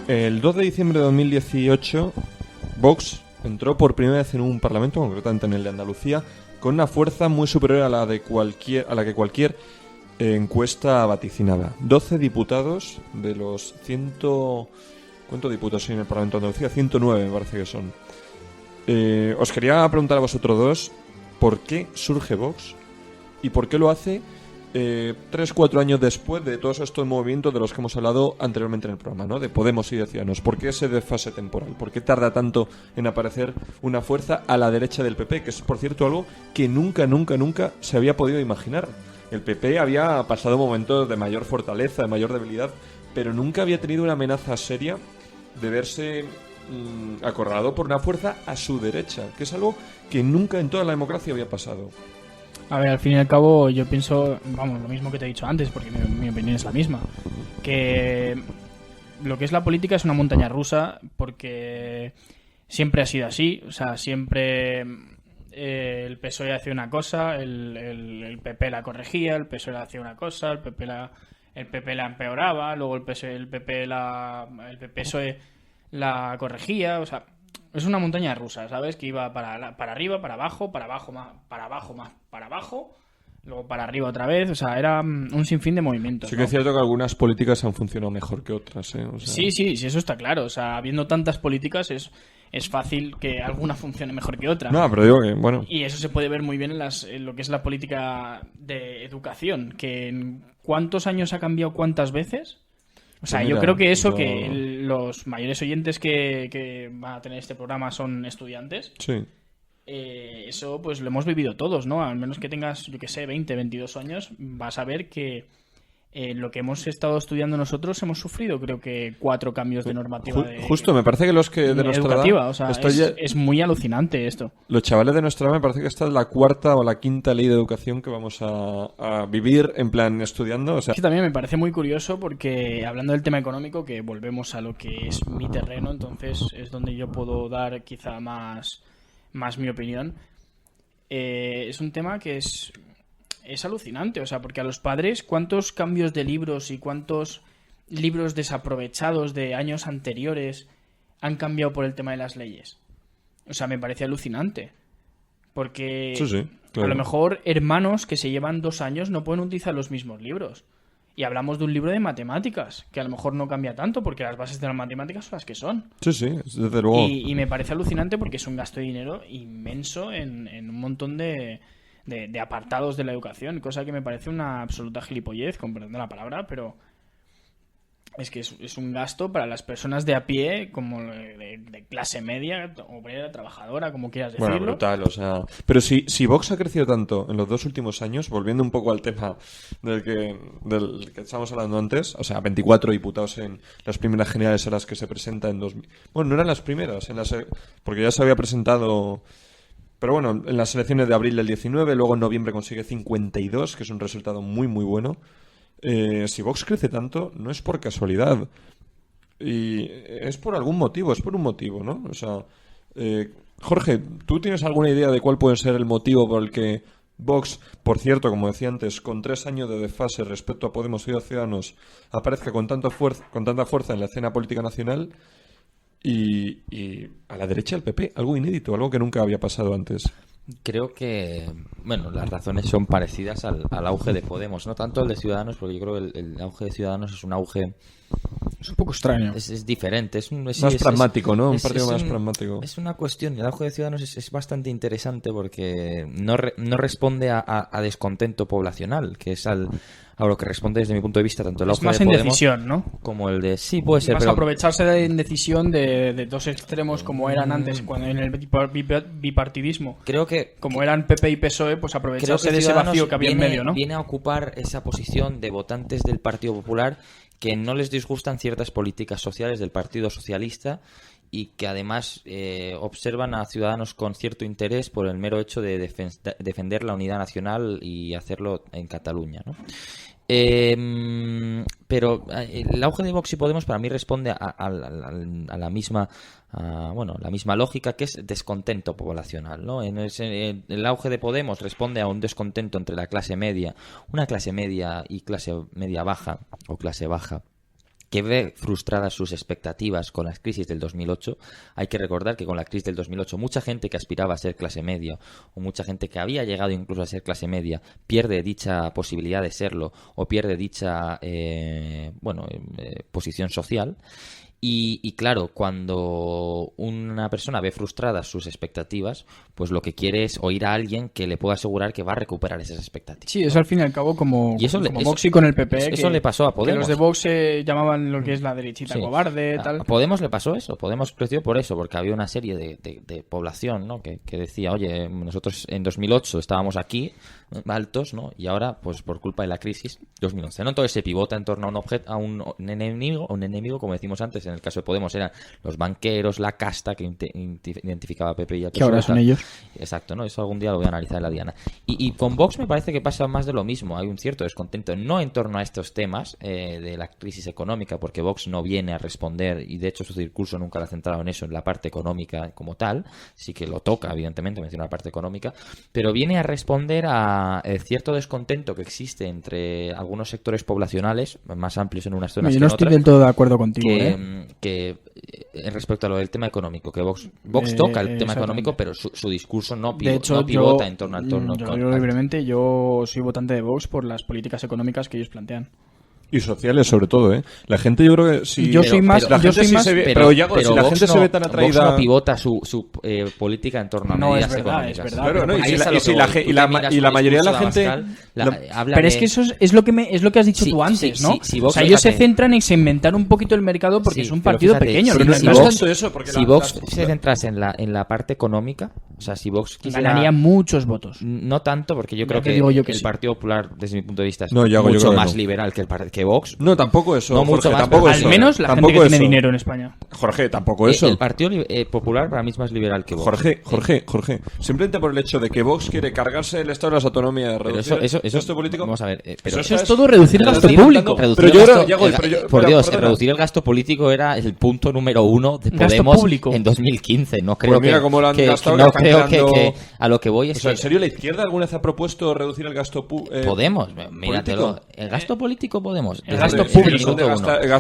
El 2 de diciembre de 2018, Vox entró por primera vez en un parlamento, concretamente en el de Andalucía, con una fuerza muy superior a la que cualquier encuesta vaticinaba. 12 diputados de los 100... ¿Cuántos diputados hay en el Parlamento de Andalucía? 109 me parece que son. Os quería preguntar a vosotros dos, ¿por qué surge Vox? ¿Y por qué lo hace 3-4 años después de todos estos movimientos de los que hemos hablado anteriormente en el programa, ¿no? De Podemos y de Ciudadanos? ¿Por qué ese desfase temporal? ¿Por qué tarda tanto en aparecer una fuerza a la derecha del PP? Que es, por cierto, algo que nunca se había podido imaginar. El PP había pasado momentos de mayor fortaleza, de mayor debilidad, pero nunca había tenido una amenaza seria de verse acorralado por una fuerza a su derecha, que es algo que nunca en toda la democracia había pasado. A ver, al fin y al cabo yo pienso, vamos, lo mismo que te he dicho antes, porque mi opinión es la misma, que lo que es la política es una montaña rusa, porque siempre ha sido así, o sea, siempre el PSOE hacía una cosa, el PP la corregía, el PSOE hacía una cosa, el PP la empeoraba, luego el PSOE la corregía, o sea, es una montaña rusa, ¿sabes? Que iba para arriba, para abajo, para abajo, más para abajo, luego para arriba otra vez, o sea, era un sinfín de movimientos. Sí que es cierto que algunas políticas han funcionado mejor que otras, ¿eh? O sea... Sí, eso está claro, o sea, habiendo tantas políticas es fácil que alguna funcione mejor que otra. No, pero digo que, bueno... Y eso se puede ver muy bien en lo que es la política de educación, que en ¿cuántos años ha cambiado cuántas veces? O sea, yo creo que eso, que los mayores oyentes que van a tener este programa son estudiantes. Sí. Eso pues lo hemos vivido todos, ¿no? Al menos que tengas, yo que sé, 20, 22 años, vas a ver que lo que hemos estado estudiando nosotros hemos sufrido, creo que 4 cambios de normativa. Justo, me parece que los que de nuestra edad... O sea, es muy alucinante esto. Los chavales de nuestra edad me parece que esta es la 4ª o la 5ª ley de educación que vamos a vivir en plan estudiando. O sea... Sí, también me parece muy curioso porque hablando del tema económico, que volvemos a lo que es mi terreno, entonces es donde yo puedo dar quizá más mi opinión. Es un tema que es alucinante, o sea, porque a los padres, ¿cuántos cambios de libros y cuántos libros desaprovechados de años anteriores han cambiado por el tema de las leyes? O sea, me parece alucinante. Porque sí, claro. A lo mejor hermanos que se llevan 2 años no pueden utilizar los mismos libros. Y hablamos de un libro de matemáticas, que a lo mejor no cambia tanto, porque las bases de las matemáticas son las que son. Sí, desde luego. Y me parece alucinante porque es un gasto de dinero inmenso en un montón de apartados de la educación, cosa que me parece una absoluta gilipollez, con perdón de la palabra, pero es que es un gasto para las personas de a pie, como de clase media, obrera, trabajadora, como quieras decirlo. Bueno, brutal, o sea... Pero si Vox ha crecido tanto en los 2 últimos años, volviendo un poco al tema del que estábamos hablando antes, o sea, 24 diputados en las primeras generales a las que se presenta en 2000... Bueno, no eran las primeras, porque ya se había presentado... Pero bueno, en las elecciones de abril del 19, luego en noviembre consigue 52, que es un resultado muy, muy bueno. Si Vox crece tanto, no es por casualidad. Y es por algún motivo, es por un motivo, ¿no? O sea, Jorge, ¿tú tienes alguna idea de cuál puede ser el motivo por el que Vox, por cierto, como decía antes, con 3 años de desfase respecto a Podemos y a Ciudadanos, aparezca con tanta fuerza en la escena política nacional y a la derecha del PP? Algo inédito, algo que nunca había pasado antes. Creo que, bueno, las razones son parecidas al auge de Podemos, no tanto el de Ciudadanos, porque yo creo que el auge de Ciudadanos es un auge... Es un poco extraño. Es diferente. Más pragmático, ¿no? Un partido más pragmático. Es una cuestión. El auge de Ciudadanos es bastante interesante porque no responde a descontento poblacional, que es a lo que responde desde mi punto de vista tanto el auge de Podemos... Es más indecisión, ¿no? Como el de... Sí, puede ser, más pero... aprovecharse de la indecisión de 2 extremos como eran antes, cuando en el bipartidismo. Creo que... Como eran PP y PSOE, pues aprovecharse de ese vacío que había en medio, ¿no? Viene a ocupar esa posición de votantes del Partido Popular que no les disgustan ciertas políticas sociales del Partido Socialista y que además observan a Ciudadanos con cierto interés por el mero hecho de defender la unidad nacional y hacerlo en Cataluña, ¿no? Pero el auge de Vox y Podemos para mí responde a la misma la misma lógica, que es descontento poblacional, ¿no? El auge de Podemos responde a un descontento entre la clase media, una clase media y clase media baja o clase baja, que ve frustradas sus expectativas con la crisis del 2008. Hay que recordar que con la crisis del 2008 mucha gente que aspiraba a ser clase media o mucha gente que había llegado incluso a ser clase media pierde dicha posibilidad de serlo o pierde dicha posición social. Y claro, cuando una persona ve frustradas sus expectativas, pues lo que quiere es oír a alguien que le pueda asegurar que va a recuperar esas expectativas. Sí, es al fin y al cabo como Vox y con el PP. Eso le pasó a Podemos. Que los de Vox se llamaban lo que es la derechita cobarde, tal. A Podemos le pasó eso. Podemos creció por eso, porque había una serie de población, ¿no? que decía, oye, nosotros en 2008 estábamos aquí, altos, ¿no? Y ahora, pues por culpa de la crisis, 2011, ¿no? Entonces se pivota en torno a un enemigo, como decimos antes. En el caso de Podemos eran los banqueros, la casta que identificaba a PP y a PSOE. Que ahora son ellos. Exacto, ¿no? Eso algún día lo voy a analizar en la diana. Y con Vox me parece que pasa más de lo mismo. Hay un cierto descontento, no en torno a estos temas de la crisis económica, porque Vox no viene a responder, y de hecho su discurso nunca lo ha centrado en eso, en la parte económica como tal. Sí que lo toca, evidentemente, menciona la parte económica, pero viene a responder a cierto descontento que existe entre algunos sectores poblacionales más amplios en unas zonas que en otras. Yo no estoy del todo de acuerdo contigo, que respecto a lo del tema económico, que Vox toca el tema económico, pero su discurso no pivota en torno al entorno económico. Yo libremente soy votante de Vox por las políticas económicas que ellos plantean. Y sociales, sobre todo, ¿eh? La gente, yo creo que si... Yo soy más... Pero si la gente se ve tan atraída... Vox no pivota su política en torno a medidas económicas. Es verdad. Claro, no, y la mayoría de la gente... Pero es que eso es lo que has dicho tú antes, ¿no? O sea, ellos se centran en segmentar un poquito el mercado porque es un partido pequeño. Si Vox se centrase en la parte económica, o sea, si Vox quisiera... Ganaría muchos votos. No tanto, porque yo creo que el Partido Popular, desde mi punto de vista, es mucho más liberal que Vox. No, tampoco eso. No, mucho más, tampoco al menos la gente que tiene dinero en España. Jorge, tampoco eso. El Partido Popular para mí es más liberal que Vox. Jorge. Simplemente por el hecho de que Vox quiere cargarse el Estado de las autonomías, reducir el gasto político. Vamos a ver. Pero eso es todo reducir el gasto público. Por Dios, reducir el gasto político era el punto número 1 de Podemos en 2015. No creo mira cómo lo han gastado. No creo que a lo que voy es. ¿En serio la izquierda alguna vez ha propuesto reducir el gasto público? Podemos, míratelo. El gasto político Podemos. El gasto público.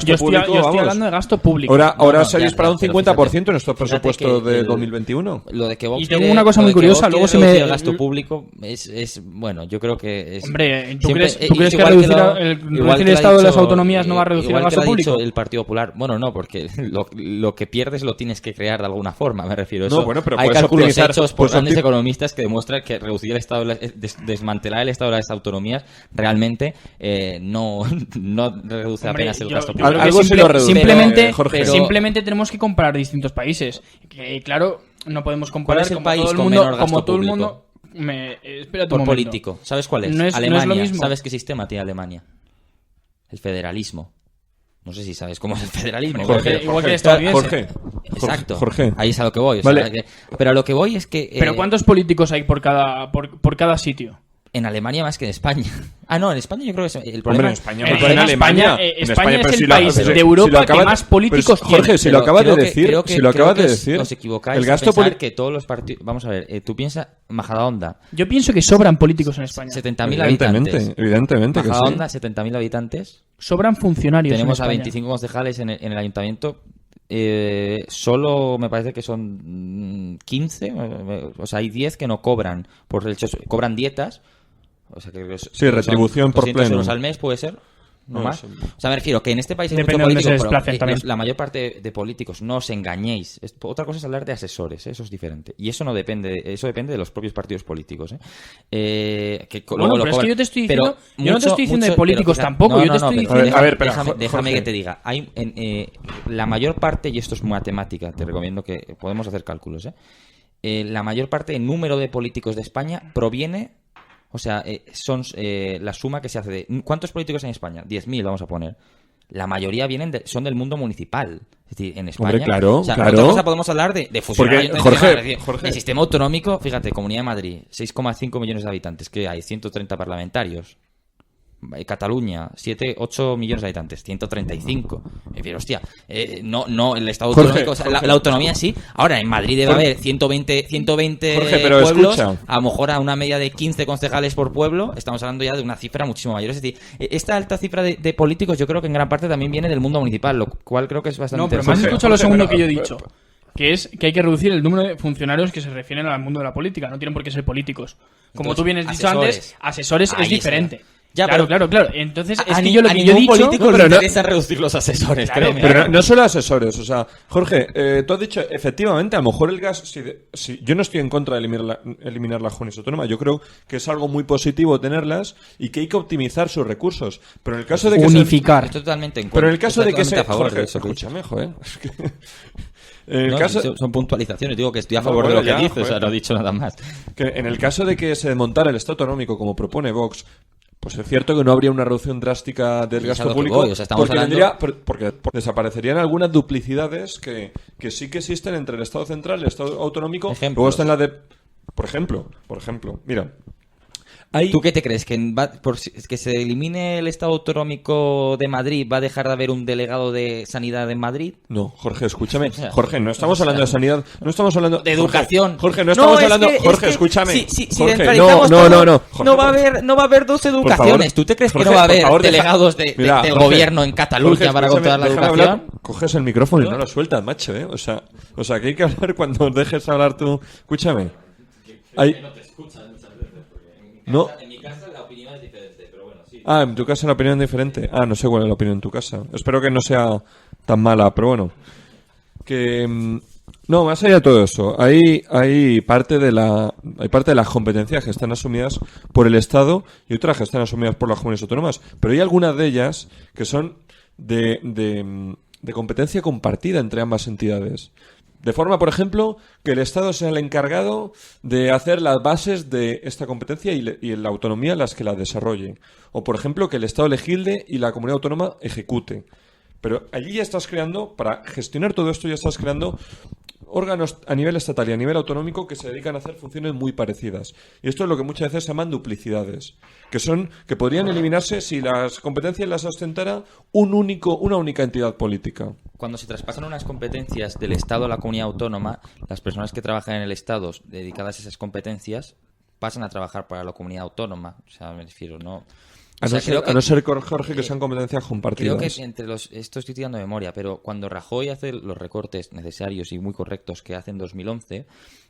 Yo estoy hablando de gasto público. Ahora se ha disparado un 50% en estos presupuestos de 2021. Lo de que Vox y tengo una cosa muy curiosa. Luego se me... El gasto público es bueno, yo creo que es... Hombre, ¿tú crees que reducir el Estado de las autonomías no va a reducir el gasto público? El Partido Popular. Bueno, no, porque lo que pierdes lo tienes que crear de alguna forma, me refiero. No, bueno, pero puedes optimizar hechos por grandes economistas que demuestran que reducir el estado, desmantelar el estado de las autonomías realmente no reduce apenas el gasto público. Algo sí lo reduce. Simplemente tenemos que comparar distintos países. Que, claro, no podemos comparar. ¿Cuál es el país con menor gasto público? Espérate por un momento. político. ¿Sabes cuál es? No es Alemania. lo mismo. ¿Sabes qué sistema tiene Alemania? El federalismo. No sé si sabes cómo es el federalismo. Igual que el estadounidense. Exacto. Jorge. Ahí es a lo que voy. Vale. Pero a lo que voy es que... ¿Pero cuántos políticos hay por cada sitio? En Alemania más que en España. No, en España yo creo que el problema... España es el país de Europa que más políticos tiene. Jorge, si lo acabas de decir... Os equivocáis el gasto que todos los partidos... Vamos a ver, tú piensas Majadahonda. Yo pienso que sobran políticos en España. 70.000 habitantes. Evidentemente que sí. Majadahonda, 70.000 habitantes. Sobran funcionarios. Tenemos en a España. 25 concejales en el ayuntamiento. Solo me parece que son 15. O sea, hay 10 que no cobran. Por el hecho, cobran dietas. O sea, que retribución por pleno. euros al mes puede ser. No más. O sea, me refiero que en este país hay Depende muchos de políticos, donde se pero la mayor parte de políticos, no os engañéis. Otra cosa es hablar de asesores, eso es diferente. Y eso no depende, eso depende de los propios partidos políticos. Pero es que yo te estoy diciendo, yo no te estoy diciendo de políticos tampoco. Yo te estoy diciendo. Déjame que te diga. Hay la mayor parte, y esto es matemática, te recomiendo que podemos hacer cálculos. La mayor parte del número de políticos de España proviene. O sea, son la suma que se hace de... ¿Cuántos políticos hay en España? 10.000, vamos a poner. La mayoría son del mundo municipal. Es decir, en España... Hombre, claro, o sea, claro. Otra cosa podemos hablar de fusionar... Jorge. El sistema autonómico, fíjate, Comunidad de Madrid, 6,5 millones de habitantes. ¿Qué hay? 130 parlamentarios. Cataluña, 8 millones de habitantes, 135. Me refiero, hostia, no, el Estado autonómico, o sea, la autonomía sí. Ahora, en Madrid debe haber 120 Jorge, pero pueblos, escucha. a lo mejor a una media de 15 concejales por pueblo, estamos hablando ya de una cifra muchísimo mayor. Es decir, esta alta cifra de políticos yo creo que en gran parte también viene del mundo municipal, lo cual creo que es bastante interesante. No, pero me has escuchado lo segundo que yo he dicho. Que es que hay que reducir el número de funcionarios que se refieren al mundo de la política. No tienen por qué ser políticos. Como tú bien has dicho antes, asesores es diferente. Ya, claro. Entonces, es que yo lo que yo he dicho... político le interesa reducir los asesores, claro, pero no solo asesores, o sea, Jorge, tú has dicho, efectivamente, a lo mejor el gas... Si yo no estoy en contra de eliminar las comunidades autónomas, yo creo que es algo muy positivo tenerlas y que hay que optimizar sus recursos, pero en el caso de que... Unificar. Estoy totalmente en contra. Pero en el caso de que a favor de eso. Escúchame, joder. Son puntualizaciones, digo que estoy a favor de lo que dices, o sea, no he dicho nada más. Que en el caso de que se desmontara el Estado autonómico como propone Vox, pues es cierto que no habría una reducción drástica del gasto público, porque desaparecerían algunas duplicidades que sí que existen entre el Estado central y el Estado autonómico. Ejemplos. Luego está en la de... Por ejemplo, mira... ¿Tú qué te crees? ¿Que se elimine el Estado autonómico de Madrid va a dejar de haber un delegado de sanidad en Madrid? No, Jorge, escúchame. Jorge, no estamos hablando de sanidad, no estamos hablando de educación. Jorge, no estamos hablando... Jorge, escúchame. Si Jorge, no. Jorge, no va a haber dos educaciones. ¿Tú te crees que no va a haber delegados del gobierno en Cataluña para controlar la educación? Coges el micrófono y no lo sueltas, macho, ¿eh? O sea, que hay que hablar cuando dejes hablar tú. Escúchame. No te escuchan. No. En mi casa la opinión es diferente, pero bueno, sí. En tu casa la opinión es diferente. No sé cuál es la opinión en tu casa. Espero que no sea tan mala, pero bueno. No, más allá de todo eso, hay parte de las competencias que están asumidas por el Estado y otras que están asumidas por las comunidades autónomas, pero hay algunas de ellas que son de competencia compartida entre ambas entidades. De forma, por ejemplo, que el Estado sea el encargado de hacer las bases de esta competencia y la autonomía las que la desarrolle. O, por ejemplo, que el Estado legisle y la comunidad autónoma ejecute. Pero allí ya estás creando, para gestionar todo esto, ya estás creando órganos a nivel estatal y a nivel autonómico que se dedican a hacer funciones muy parecidas. Y esto es lo que muchas veces se llaman duplicidades, que podrían eliminarse si las competencias las ostentara una única entidad política. Cuando se traspasan unas competencias del Estado a la comunidad autónoma, las personas que trabajan en el Estado dedicadas a esas competencias pasan a trabajar para la comunidad autónoma. O sea, me refiero, no... A no ser, Jorge, que sean competencias compartidas. Creo que esto estoy tirando de memoria, pero cuando Rajoy hace los recortes necesarios y muy correctos que hace en 2011,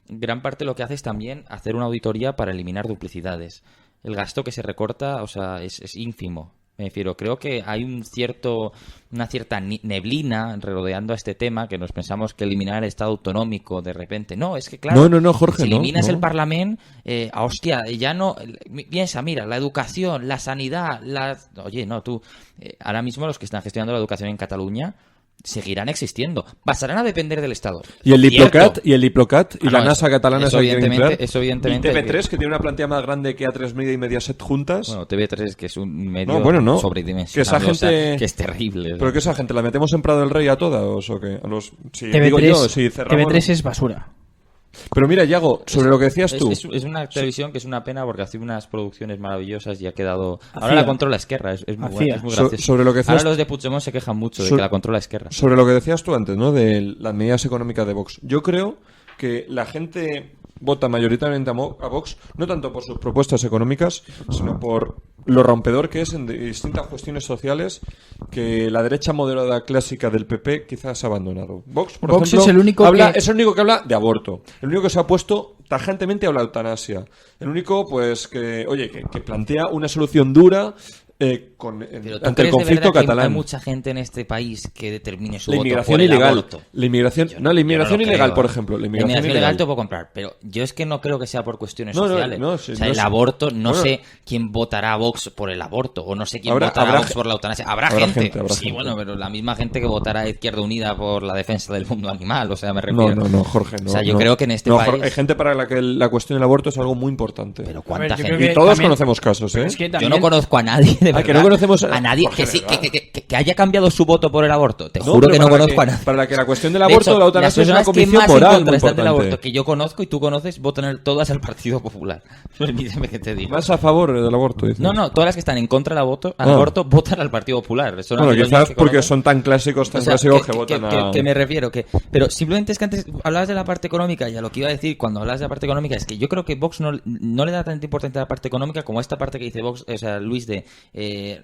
gran parte lo que hace es también hacer una auditoría para eliminar duplicidades. El gasto que se recorta, o sea, es ínfimo. Me refiero, creo que hay una cierta neblina rodeando a este tema, que nos pensamos que eliminar el Estado autonómico de repente. No, es que claro, no, Jorge, si eliminas no. el Parlamento, hostia, ya no... Piensa, mira, la educación, la sanidad, Oye, no, tú... ahora mismo los que están gestionando la educación en Cataluña seguirán existiendo. Pasarán a depender del Estado. Y el Diplocat y la NASA catalana eso evidentemente, y TV3 que tiene una plantilla más grande que A3 Media y Mediaset juntas. Bueno, TV3 que es un medio sobredimensionado, que esa gente, o sea, que es terrible. Pero que esa gente la metemos en Prado del Rey a todas o qué? TV3 es basura. Pero mira, Yago, sobre lo que decías tú... Es una televisión que es una pena porque hace unas producciones maravillosas y ha quedado... Ahora la controla Esquerra, es muy buena, es muy gracioso. Sobre lo que decías... Ahora los de Puigdemont se quejan mucho de que la controla Esquerra. Sobre lo que decías tú antes, ¿no? De las medidas económicas de Vox. Yo creo que la gente vota mayoritariamente a Vox, no tanto por sus propuestas económicas, sino por lo rompedor que es en distintas cuestiones sociales que la derecha moderada clásica del PP quizás ha abandonado. Vox, por ejemplo, es el único es el único que habla de aborto. El único que se ha puesto tajantemente a la eutanasia. El único, pues, que plantea una solución dura ante el conflicto catalán. Hay mucha gente en este país que determine su la voto inmigración por el ilegal. aborto. La inmigración ilegal, por ejemplo. La inmigración ilegal te puedo comprar, pero yo es que no creo que sea por cuestiones sociales. El aborto, sé quién votará a Vox por el aborto, o no sé quién votará a Vox por la eutanasia. Habrá gente. Bueno, pero la misma gente que votará a Izquierda Unida por la defensa del mundo animal, o sea, me refiero. No, Jorge, no. O sea, yo creo que en este país... hay gente para la que la cuestión del aborto es algo muy importante. Pero ¿cuánta gente? Y todos conocemos casos, ¿eh? Yo no conozco a nadie, de verdad. Que no conocemos a nadie que haya cambiado su voto por el aborto. Te No, juro que no para conozco a nadie. Para la que la cuestión del aborto, hecho, la eutanasia es una las convicción personas que más moral en muy contra están del importante. aborto que yo conozco y tú conoces votan todas al Partido Popular. Permíteme que te diga. Más a favor del aborto, dices. No, todas las que están en contra del aborto votan al Partido Popular. Son bueno, quizás porque son tan clásicos que votan a... Que me refiero pero simplemente es que antes hablabas de la parte económica y a lo que iba a decir cuando hablas de la parte económica es que yo creo que Vox no le da tanta importancia a la parte económica como esta parte que dice Vox, o sea, Luis, de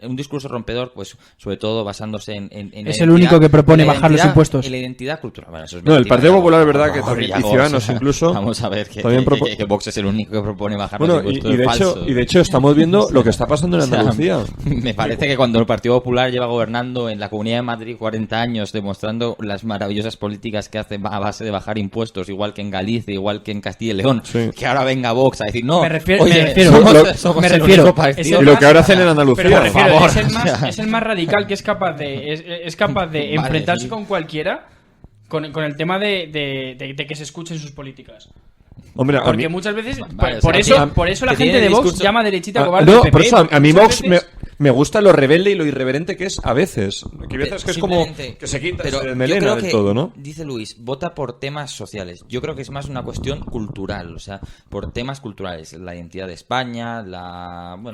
un discurso rompedor, pues sobre todo basándose en es el único que propone bajar los impuestos. En la identidad cultural. Bueno, eso es el Partido Popular es verdad que también, y Ciudadanos incluso... Vamos a ver que Vox es el único que propone bajar los impuestos. Y de hecho estamos viendo lo que está pasando en Andalucía. Me parece que cuando el Partido Popular lleva gobernando en la Comunidad de Madrid 40 años, demostrando las maravillosas políticas que hace a base de bajar impuestos, igual que en Galicia, igual que en Castilla y León, que ahora venga Vox a decir, no, me refiero. Y lo que ahora hacen en Andalucía. Por favor, es el más radical que es capaz de enfrentarse con cualquiera con el tema de que se escuchen sus políticas. Hombre, porque muchas veces por eso la gente de Vox llama derechita cobarde. No, por eso a mí Vox me gusta lo rebelde y lo irreverente que es a veces. Que hay veces que es como que se quita, se melena del todo, ¿no? Dice Luis, vota por temas sociales. Yo creo que es más una cuestión cultural, o sea, por temas culturales, la identidad de España,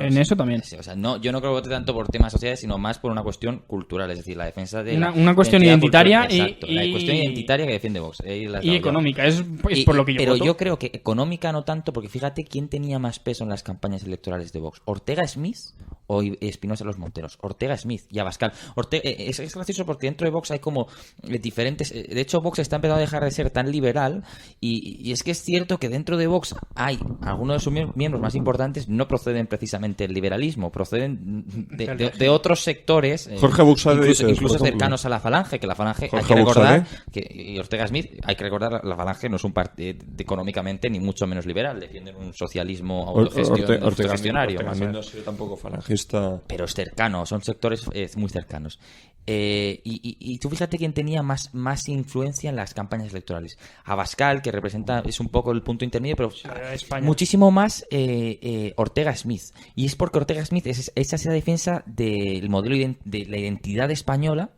eso también. O sea, yo no creo que vote tanto por temas sociales, sino más por una cuestión cultural, es decir, la defensa de una cuestión identitaria la cuestión identitaria que defiende Vox. Y económica, es por lo que yo voto. Pero yo creo que económica no tanto, porque fíjate quién tenía más peso en las campañas electorales de Vox, Ortega Smith o Espinosa Los Monteros. Ortega Smith y Abascal. Es gracioso porque dentro de Vox hay como diferentes... De hecho, Vox está empezando a dejar de ser tan liberal y es que es cierto que dentro de Vox hay algunos de sus miembros más importantes no proceden precisamente del liberalismo, proceden de otros sectores, Jorge Buxade incluso cercanos a la Falange, que la Falange hay que recordar y Ortega Smith, hay que recordar, la Falange no es un partido económicamente ni mucho menos liberal, defienden un socialismo autogestionario. No soy tampoco falangista. Pero es cercano, son sectores muy cercanos. Y tú fíjate quién tenía más influencia en las campañas electorales. Abascal, que es un poco el punto intermedio, pero muchísimo más Ortega Smith. Y es porque Ortega Smith es esa defensa del modelo de la identidad española.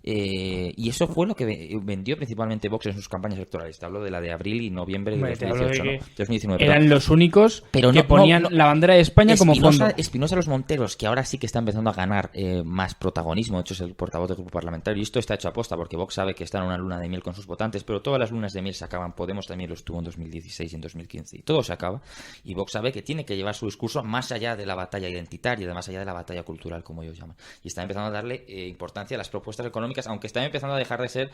Y eso fue lo que vendió principalmente Vox en sus campañas electorales. Te hablo de la de abril y noviembre de 2018, ¿no? 2019. Eran los únicos que ponían la bandera de España como fondo. Espinosa Los Monteros, que ahora sí que está empezando a ganar más protagonismo. De hecho, es el portavoz portavoz del grupo parlamentario, y esto está hecho a posta porque Vox sabe que está en una luna de miel con sus votantes, pero todas las lunas de miel se acaban. Podemos también lo estuvo en 2016 y en 2015, y todo se acaba, y Vox sabe que tiene que llevar su discurso más allá de la batalla identitaria, más allá de la batalla cultural, como ellos llaman, y está empezando a darle importancia a las propuestas económicas, aunque están empezando a dejar de ser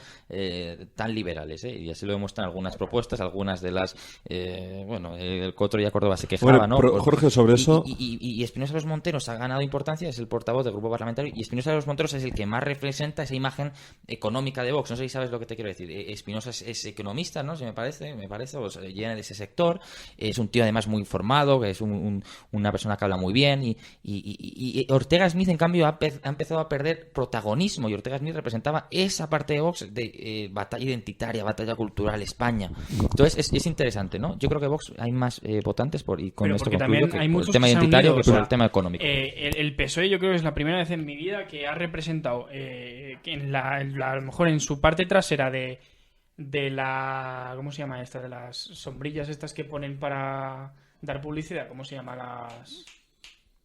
tan liberales, y así lo demuestran algunas propuestas, algunas de las el Cotro y a Córdoba se quejaba, ¿no? Jorge, sobre eso... Y Espinosa de los Monteros ha ganado importancia, es el portavoz del grupo parlamentario, y Espinosa de los Monteros es el que más representa esa imagen económica de Vox. No sé si sabes lo que te quiero decir. Espinosa es economista, ¿no? Si me parece, o sea, viene de ese sector, es un tío además muy informado, que es una persona que habla muy bien, y Ortega Smith, en cambio, ha empezado a perder protagonismo, y Ortega Smith representaba esa parte de Vox de batalla identitaria, batalla cultural, España. Entonces es interesante, ¿no? Yo creo que Vox hay más votantes y con pero esto porque concluyo, también que hay por muchos el tema que se han identitario unido, que por o sea, el tema económico. El PSOE yo creo que es la primera vez en mi vida que ha representado a lo mejor en su parte trasera de la... ¿Cómo se llama esta? De las sombrillas estas que ponen para dar publicidad. ¿Cómo se llama?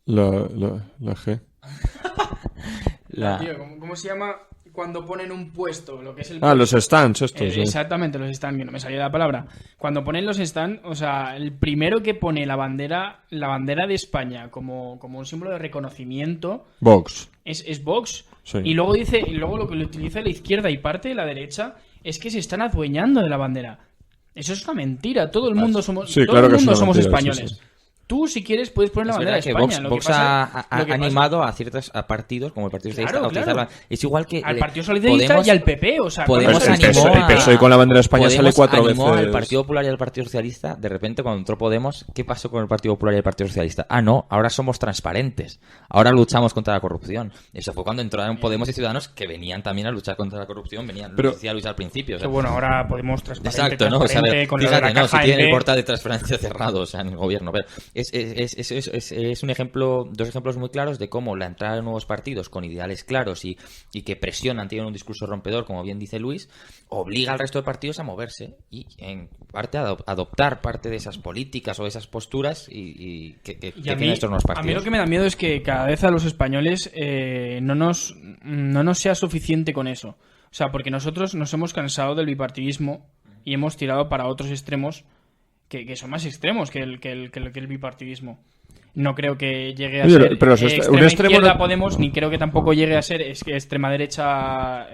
La G. Tío, ¿cómo se llama cuando ponen un puesto? Lo que es el los stands estos. Exactamente, los stands. No me salía la palabra. Cuando ponen los stands, o sea, el primero que pone la bandera de España como un símbolo de reconocimiento... Vox. Es Vox. Sí. Y luego lo que lo utiliza la izquierda y parte de la derecha es que se están adueñando de la bandera. Eso es una mentira. Todo el mundo somos, sí, todo claro el mundo que somos mentira, españoles. Sí. Tú, si quieres, puedes poner la bandera de España. Vox ha animado a ciertos partidos, como el Partido Socialista, a utilizarla. Es igual que... Al Partido Socialista y al PP, o sea... El PSOE con la bandera de España sale 4 veces. Al Partido Popular y al Partido Socialista, de repente, cuando entró Podemos, ¿qué pasó con el Partido Popular y el Partido Socialista? No, ahora somos transparentes. Ahora luchamos contra la corrupción. Eso fue cuando entraron Podemos y Ciudadanos, que venían también a luchar contra la corrupción, decía Luis al principio. O sea, que bueno, ahora Podemos transparente. Exacto, ¿no? O sea, con fíjate, la si tienen el portal de transparencia cerrado, o sea, en el gobierno. Pero es un ejemplo, dos ejemplos muy claros de cómo la entrada de nuevos partidos con ideales claros y que presionan, tienen un discurso rompedor, como bien dice Luis, obliga al resto de partidos a moverse y en parte a adoptar parte de esas políticas o esas posturas que tienen estos nuevos partidos. A mí lo que me da miedo es que cada vez a los españoles no nos sea suficiente con eso. O sea, porque nosotros nos hemos cansado del bipartidismo y hemos tirado para otros extremos que son más extremos que el bipartidismo. No creo que llegue a ser extrema izquierda Podemos, ni creo que tampoco llegue a ser extrema derecha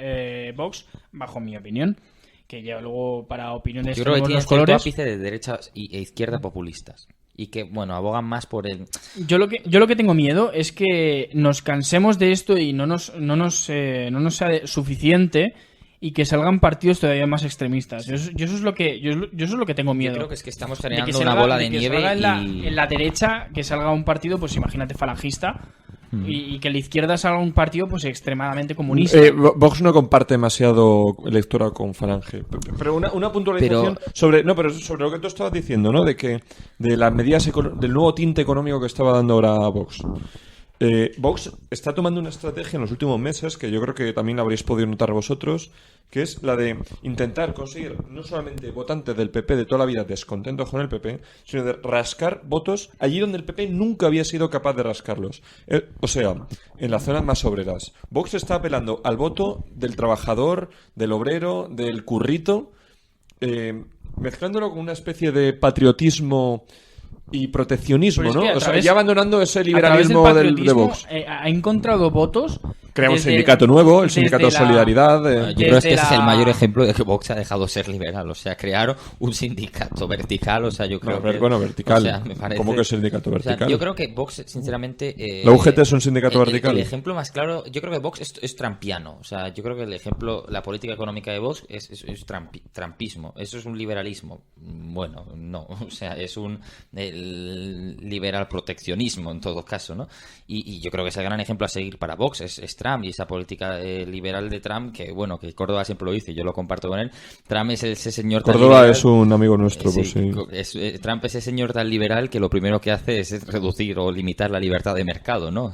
Vox, bajo mi opinión, que ya luego para opiniones... Yo creo que tiene los colores, ápice de derecha e izquierda populistas. Y que, bueno, abogan más por el... Yo lo que tengo miedo es que nos cansemos de esto y no nos sea suficiente... y que salgan partidos todavía más extremistas. Yo eso es lo que tengo miedo. Yo creo que es que estamos generando una bola de nieve en la derecha, que salga un partido, pues imagínate, falangista, y que en la izquierda salga un partido pues extremadamente comunista. Vox no comparte demasiado electorado con Falange. Pero una puntualización sobre lo que tú estabas diciendo, ¿no? De las medidas del nuevo tinte económico que estaba dando ahora Vox. Vox está tomando una estrategia en los últimos meses que yo creo que también la habréis podido notar vosotros, que es la de intentar conseguir no solamente votantes del PP de toda la vida descontentos con el PP, sino de rascar votos allí donde el PP nunca había sido capaz de rascarlos. O sea, en las zonas más obreras. Vox está apelando al voto del trabajador, del obrero, del currito, mezclándolo con una especie de patriotismo y proteccionismo, ¿no? O sea, ya abandonando ese liberalismo de Vox. Ha encontrado votos. Crea un sindicato nuevo, el sindicato de Solidaridad. Yo creo que ese es el mayor ejemplo de que Vox ha dejado de ser liberal. O sea, crearon un sindicato vertical. O sea, yo creo que... Bueno, vertical. O sea, me parece... ¿Cómo que es sindicato vertical? O sea, yo creo que Vox, sinceramente... ¿La UGT es un sindicato vertical? El ejemplo más claro... Yo creo que Vox es trampiano. O sea, yo creo que el ejemplo... La política económica de Vox es trampismo. Eso es un liberalismo. Bueno, no. O sea, es un liberal proteccionismo en todo caso, ¿no? Y yo creo que es el gran ejemplo a seguir para Vox. Es Trump y esa política liberal de Trump, que bueno, que Córdoba siempre lo dice, yo lo comparto con él. Trump es ese señor tan Córdoba liberal, es un amigo nuestro, pues sí. Trump es ese señor tan liberal que lo primero que hace es reducir o limitar la libertad de mercado, ¿no?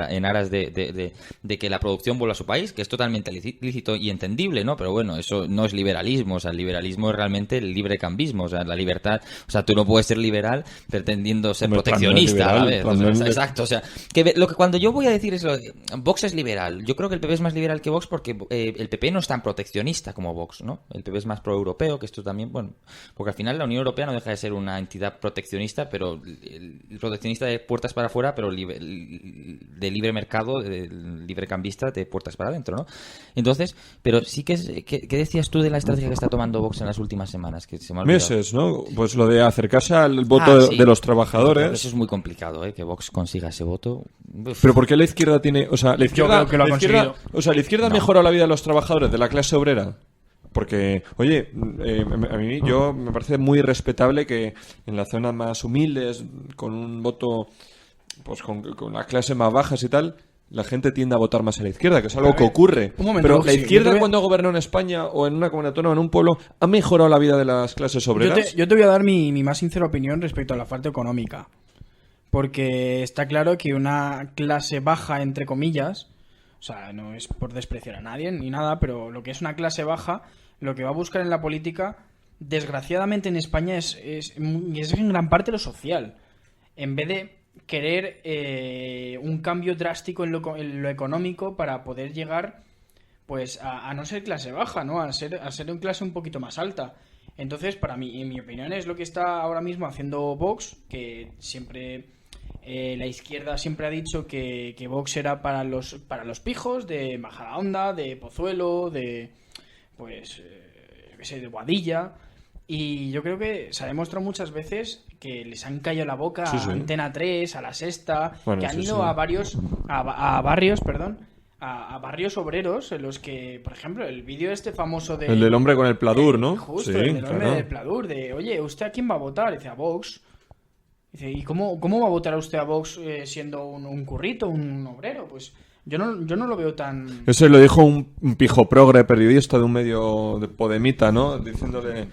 En aras de que la producción vuelva a su país, que es totalmente lícito y entendible, ¿no? Pero bueno, eso no es liberalismo. O sea, el liberalismo es realmente el librecambismo. O sea, la libertad... O sea, tú no puedes ser liberal pretendiendo ser proteccionista, ¿sabes? Exacto. O sea, cuando yo voy a decir eso, Vox es liberal, liberal. Yo creo que el PP es más liberal que Vox porque el PP no es tan proteccionista como Vox, ¿no? El PP es más pro-europeo, que esto también, bueno, porque al final la Unión Europea no deja de ser una entidad proteccionista, pero el proteccionista de puertas para afuera, pero de libre mercado, de librecambista de puertas para adentro, ¿no? Entonces, pero sí que ¿qué decías tú de la estrategia que está tomando Vox en las últimas semanas? Que se me ha olvidado. Meses, ¿no? Pues lo de acercarse al voto sí. de los trabajadores. Eso es muy complicado, que Vox consiga ese voto. Pero ¿por qué la izquierda tiene, o sea, la izquierda, Yo creo que lo ha conseguido. la izquierda ha mejorado la vida de los trabajadores, de la clase obrera? Porque, oye, a mí me parece muy respetable que en las zonas más humildes, con un voto, pues con las clases más bajas y tal, la gente tiende a votar más a la izquierda, que es algo que ocurre. Pero la izquierda, cuando gobernó en España o en una comunidad autónoma, en un pueblo, ¿ha mejorado la vida de las clases obreras? Yo te voy a dar mi más sincera opinión respecto a la falta económica. Porque está claro que una clase baja, entre comillas, o sea, no es por despreciar a nadie ni nada, pero lo que es una clase baja, lo que va a buscar en la política, desgraciadamente en España, es en gran parte lo social. En vez de querer un cambio drástico en lo económico para poder llegar pues a no ser clase baja, ¿no? A ser una clase un poquito más alta. Entonces, para mí, en mi opinión, es lo que está ahora mismo haciendo Vox, que siempre la izquierda siempre ha dicho que Vox era para los pijos de Majadahonda, de Pozuelo, de de Boadilla. Y yo creo que se ha demostrado muchas veces que les han callado la boca a Antena 3, a La Sexta, que han ido a barrios obreros en los que, por ejemplo, el vídeo famoso el del hombre con el pladur, ¿no? Justo, el del hombre del pladur, de, oye, ¿usted a quién va a votar? Dice, a Vox. Dice, ¿y cómo va a votar usted a Vox siendo un currito, un obrero? Pues yo no lo veo tan... Eso lo dijo un pijo progre periodista de un medio de Podemita, ¿no? Diciéndole...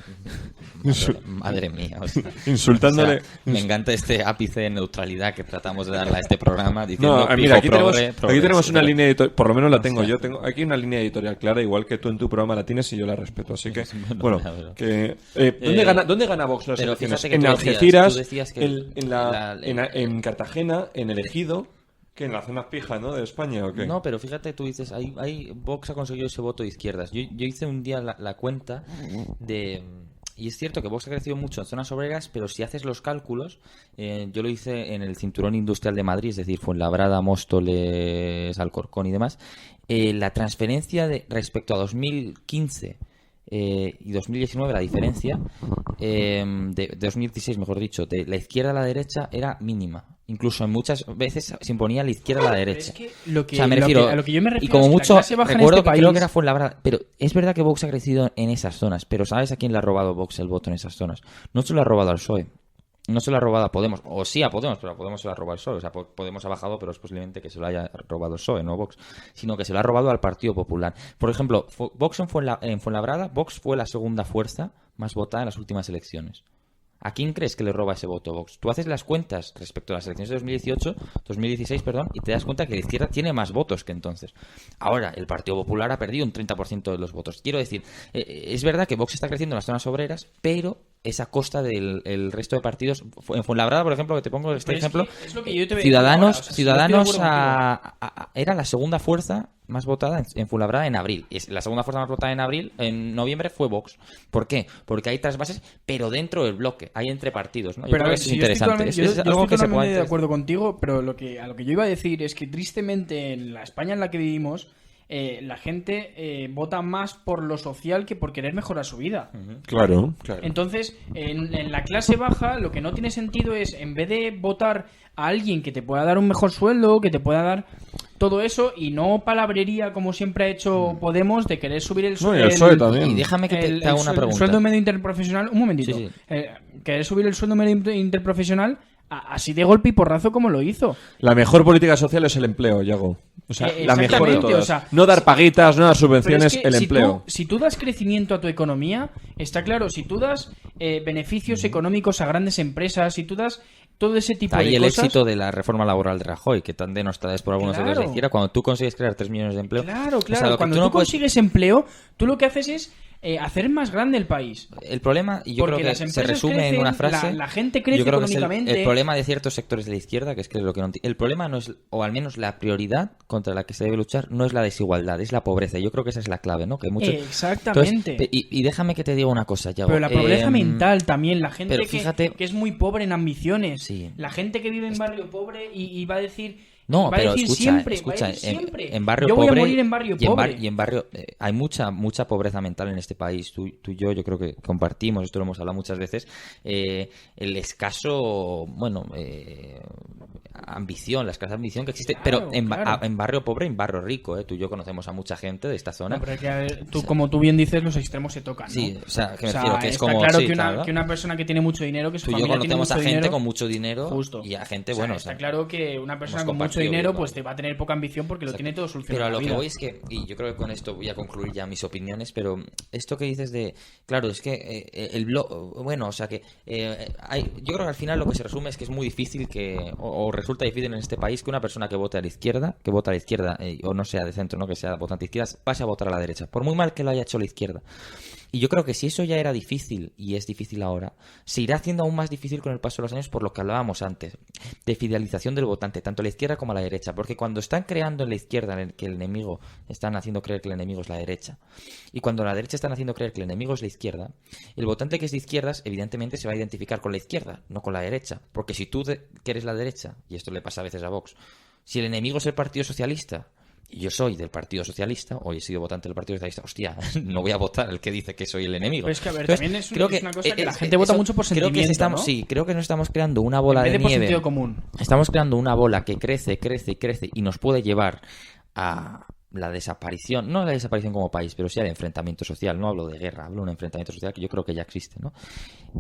Madre mía. Insultándole... O sea, me encanta este ápice de neutralidad que tratamos de darle a este programa diciendo no, mira, aquí progre, tenemos una línea editorial, por lo menos la tengo yo, tengo aquí una línea editorial clara, igual que tú en tu programa la tienes y yo la respeto, así que, bueno, que... ¿Dónde gana Vox las elecciones? En Algeciras, en Cartagena, en El Ejido... ¿Qué, en las zonas pijas, ¿no? de España o qué? No, pero fíjate, tú dices, Vox ha conseguido ese voto de izquierdas. Yo hice un día la cuenta de... Y es cierto que Vox ha crecido mucho en zonas obreras, pero si haces los cálculos, yo lo hice en el cinturón industrial de Madrid, es decir, Fuenlabrada, Móstoles, Alcorcón y demás, la transferencia respecto a 2015 y 2019, la diferencia de 2016, mejor dicho, de la izquierda a la derecha era mínima. Incluso en muchas veces se imponía a la izquierda a la derecha. Es que a lo que yo me refiero y como es que mucho, la clase baja recuerdo en este que creo país... que era Fuenlabrada, pero es verdad que Vox ha crecido en esas zonas, pero ¿sabes a quién le ha robado Vox el voto en esas zonas? No se lo ha robado al PSOE, no se lo ha robado a Podemos, o sí a Podemos, pero a Podemos se lo ha robado al PSOE, o sea, Podemos ha bajado, pero es posiblemente que se lo haya robado el PSOE, no Vox, sino que se lo ha robado al Partido Popular. Por ejemplo, Vox en Fuenlabrada, Vox fue la segunda fuerza más votada en las últimas elecciones. ¿A quién crees que le roba ese voto Vox? Tú haces las cuentas respecto a las elecciones de 2016, y te das cuenta que la izquierda tiene más votos que entonces. Ahora, el Partido Popular ha perdido un 30% de los votos. Quiero decir, es verdad que Vox está creciendo en las zonas obreras, pero es a costa del resto de partidos. En Fuenlabrada, por ejemplo, que te pongo este ejemplo, Ciudadanos era la segunda fuerza más votada en Fuenlabrada en abril. La segunda fuerza más votada en abril, en noviembre, fue Vox. ¿Por qué? Porque hay trasvases, pero dentro del bloque, hay entre partidos, ¿no? Pero eso es interesante. Yo estoy totalmente de acuerdo contigo, pero a lo que yo iba a decir es que tristemente en la España en la que vivimos, la gente vota más por lo social que por querer mejorar su vida. Claro. Entonces, en la clase baja, lo que no tiene sentido es, en vez de votar a alguien que te pueda dar un mejor sueldo, que te pueda dar todo eso, y no palabrería como siempre ha hecho Podemos, de querer subir el sueldo. No, y el PSOE también. Y déjame que te haga una pregunta. El sueldo medio interprofesional, un momentito. Sí. Querer subir el sueldo medio interprofesional así de golpe y porrazo como lo hizo. La mejor política social es el empleo, Yago. O sea, la mejor de todas. O sea, no dar paguitas, no dar subvenciones, es que el empleo. Si tú das crecimiento a tu economía, está claro, si tú das beneficios económicos a grandes empresas, si tú das todo ese tipo de cosas... Ahí el éxito de la reforma laboral de Rajoy, que tan denostada es por algunos sectores de izquierda, cuando tú consigues crear 3 millones de empleo... Claro, o sea, cuando tú consigues empleo, tú lo que haces es hacer más grande el país. El problema, y yo Porque creo que las se empresas resume crecen, en una frase. la gente crece yo creo que es económicamente. el problema de ciertos sectores de la izquierda, que es lo que no el problema no es, o al menos la prioridad contra la que se debe luchar, no es la desigualdad, es la pobreza. Yo creo que esa es la clave, ¿no? Que muchos... Exactamente. Entonces, y déjame que te diga una cosa, Yago. Pero la pobreza mental también, la gente fíjate... que es muy pobre en ambiciones, sí. La gente que vive en barrio pobre y va a decir... No, pero escucha, en barrio yo pobre, voy a morir en barrio pobre. Y en barrio hay mucha mucha pobreza mental en este país. Tú y yo creo que compartimos, esto lo hemos hablado muchas veces, el escaso, ambición, la escasa ambición que existe, claro, pero en barrio pobre y en barrio rico, tú y yo conocemos a mucha gente de esta zona. No, pero es que, a ver, como tú bien dices, los extremos se tocan, ¿no? Sí, o sea, que me refiero que es como... Claro, sí, que una persona que tiene mucho dinero, que su tú y yo familia conocemos tiene mucho a gente dinero, con mucho dinero justo. Y a gente, está claro que una persona con mucho dinero pues te va a tener poca ambición porque lo tiene todo solucionado. Pero a lo en la que vida. voy es que, y yo creo que con esto voy a concluir ya mis opiniones, pero esto que dices de, claro, es que el blog, bueno, o sea que yo creo que al final lo que se resume es que es muy difícil o resulta difícil en este país que una persona que vote a la izquierda, o no sea de centro, no que sea votante de izquierdas, pase a votar a la derecha, por muy mal que lo haya hecho la izquierda. Y yo creo que si eso ya era difícil y es difícil ahora, se irá haciendo aún más difícil con el paso de los años por lo que hablábamos antes, de fidelización del votante, tanto a la izquierda como a la derecha, porque cuando están creando en la izquierda que el enemigo, están haciendo creer que el enemigo es la derecha, y cuando a la derecha están haciendo creer que el enemigo es la izquierda, el votante que es de izquierdas evidentemente se va a identificar con la izquierda, no con la derecha, porque si tú que eres la derecha, y esto le pasa a veces a Vox, si el enemigo es el Partido Socialista, y yo soy del Partido Socialista, o he sido votante del Partido Socialista, hostia, no voy a votar al que dice que soy el enemigo. Pero es que, a ver, entonces, también es una cosa que la gente vota mucho por sentimiento, ¿no? Sí, creo que nos estamos creando una bola de nieve. Por sentido común. Estamos creando una bola que crece y nos puede llevar a la desaparición, no la desaparición como país, pero sí al enfrentamiento social. No hablo de guerra, hablo de un enfrentamiento social que yo creo que ya existe, ¿no?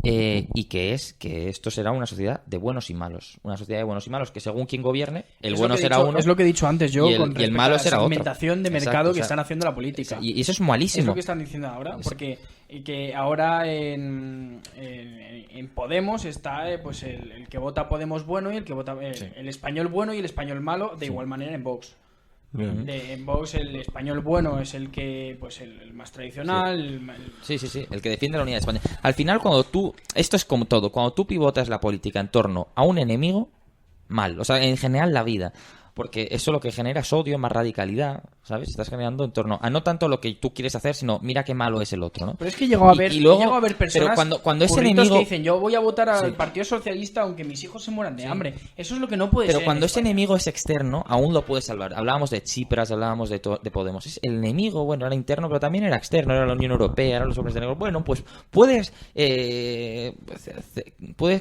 Y que es que esto será una sociedad de buenos y malos. Una sociedad de buenos y malos que según quien gobierne, el bueno será uno. Es lo que he dicho antes yo, y el malo a la será otro. segmentación de mercado. Exacto, que están haciendo la política. Y eso es malísimo. Es lo que están diciendo ahora, porque que ahora en Podemos está pues el que vota Podemos bueno y el que vota el español bueno y el español malo, de igual manera en Vox. En Vox el español bueno es el que pues el más tradicional, sí, el que defiende la unidad de España. Al final, esto es como todo, cuando tú pivotas la política en torno a un enemigo, mal, o sea, en general la vida, porque eso lo que genera es odio, más radicalidad, ¿sabes? Estás generando en torno a no tanto lo que tú quieres hacer, sino mira qué malo es el otro, ¿no? Pero es que llegó a haber personas pero cuando ese enemigo que dicen yo voy a votar al Partido Socialista aunque mis hijos se mueran de hambre. Eso es lo que no puede ser. Pero cuando ese enemigo es externo, aún lo puedes salvar. Hablábamos de Tsipras, hablábamos de Podemos. Es el enemigo, bueno, era interno, pero también era externo, era la Unión Europea, eran los hombres de negro. Bueno, pues puedes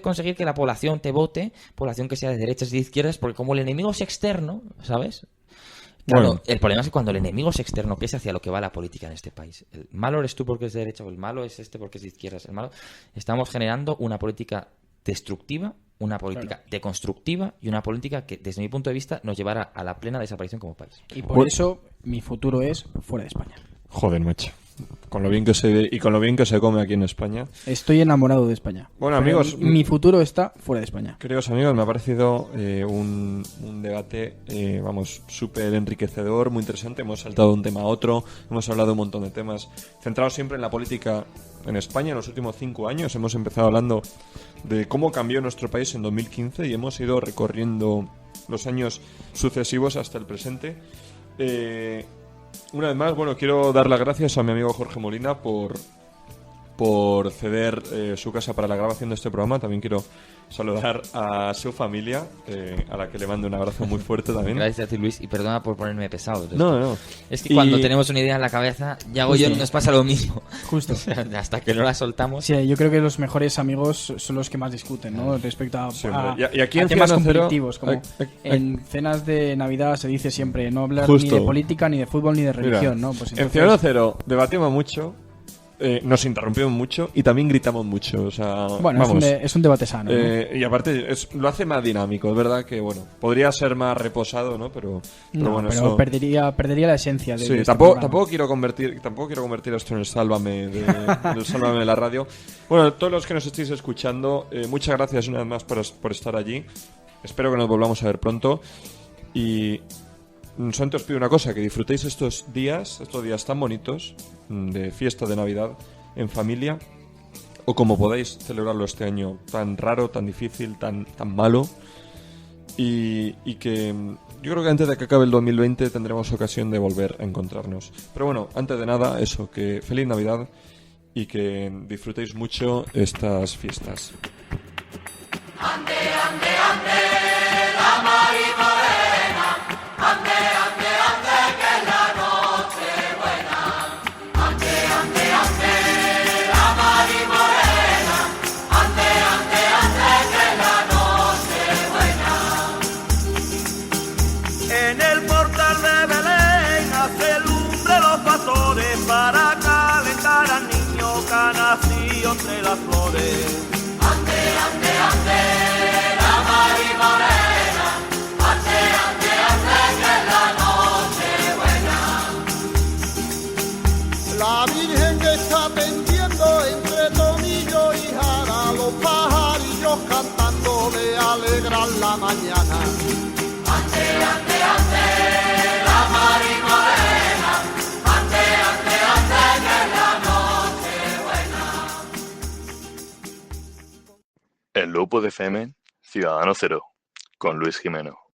conseguir que la población te vote, población que sea de derechas y de izquierdas, porque como el enemigo es externo, ¿sabes? Claro, bueno. El problema es que cuando el enemigo es externo, que es hacia lo que va la política en este país. El malo eres tú porque es de derecha, o el malo es este porque es de izquierdas. El malo, estamos generando una política destructiva, una política deconstructiva y una política que, desde mi punto de vista, nos llevará a la plena desaparición como país. Y por eso mi futuro es fuera de España. Joder, macho. Con lo bien que se ve y con lo bien que se come aquí en España. Estoy enamorado de España. Bueno, amigos, mi futuro está fuera de España. Queridos amigos, me ha parecido un debate, súper enriquecedor, muy interesante. Hemos saltado de un tema a otro, hemos hablado de un montón de temas, centrados siempre en la política en España en los últimos 5 años. Hemos empezado hablando de cómo cambió nuestro país en 2015 y hemos ido recorriendo los años sucesivos hasta el presente. Una vez más, quiero dar las gracias a mi amigo Jorge Molina por ceder su casa para la grabación de este programa. También quiero saludar a su familia, a la que le mando un abrazo muy fuerte también. Gracias a ti, Luis, y perdona por ponerme pesado. No. Es que cuando tenemos una idea en la cabeza, yo nos pasa lo mismo. Justo. O sea, hasta que no la soltamos. Sí, yo creo que los mejores amigos son los que más discuten, ¿no? Respecto a y aquí en temas Ciudadano conflictivos, Cero, como en cenas de Navidad se dice siempre no hablar Justo. ni de política, ni de fútbol, ni de religión. Mira, ¿no? Pues en Ciudadano Cero debatimos mucho. Nos interrumpimos mucho y también gritamos mucho, o sea, bueno, es un debate sano, ¿no? Y aparte lo hace más dinámico, es verdad que podría ser más reposado, ¿no? Pero eso perdería la esencia de sí, tampoco quiero convertir esto en el Sálvame del Sálvame de la radio. Bueno, todos los que nos estéis escuchando, muchas gracias una vez más por estar allí. Espero que nos volvamos a ver pronto y solamente os pido una cosa, que disfrutéis estos días tan bonitos de fiesta de Navidad en familia, o como podáis celebrarlo este año tan raro, tan difícil, tan malo, y que yo creo que antes de que acabe el 2020 tendremos ocasión de volver a encontrarnos. Pero bueno, antes de nada, eso, que feliz Navidad y que disfrutéis mucho estas fiestas. Ande, ande, ande, la Mari Morena. Ande, ande, ande, que es la noche buena. Ande, ande, ande, la Mari Morena. Ande, ande, ande, que es la noche buena. En el portal de Belén hace lumbre los pastores para calentar al niño que ha nacido entre las flores. Ande, ande, ande, la Mari Morena. Ande, ande, ande, que es la noche buena. La Virgen que está tendiendo entre tomillo y jara, los pajarillos cantando de alegrar la mañana. Ande, ande, ande, la Mari Morena. Ande, ande, ande, que es la noche buena. El Low Pod FM, Ciudadano Cero, con Luis Jimeno.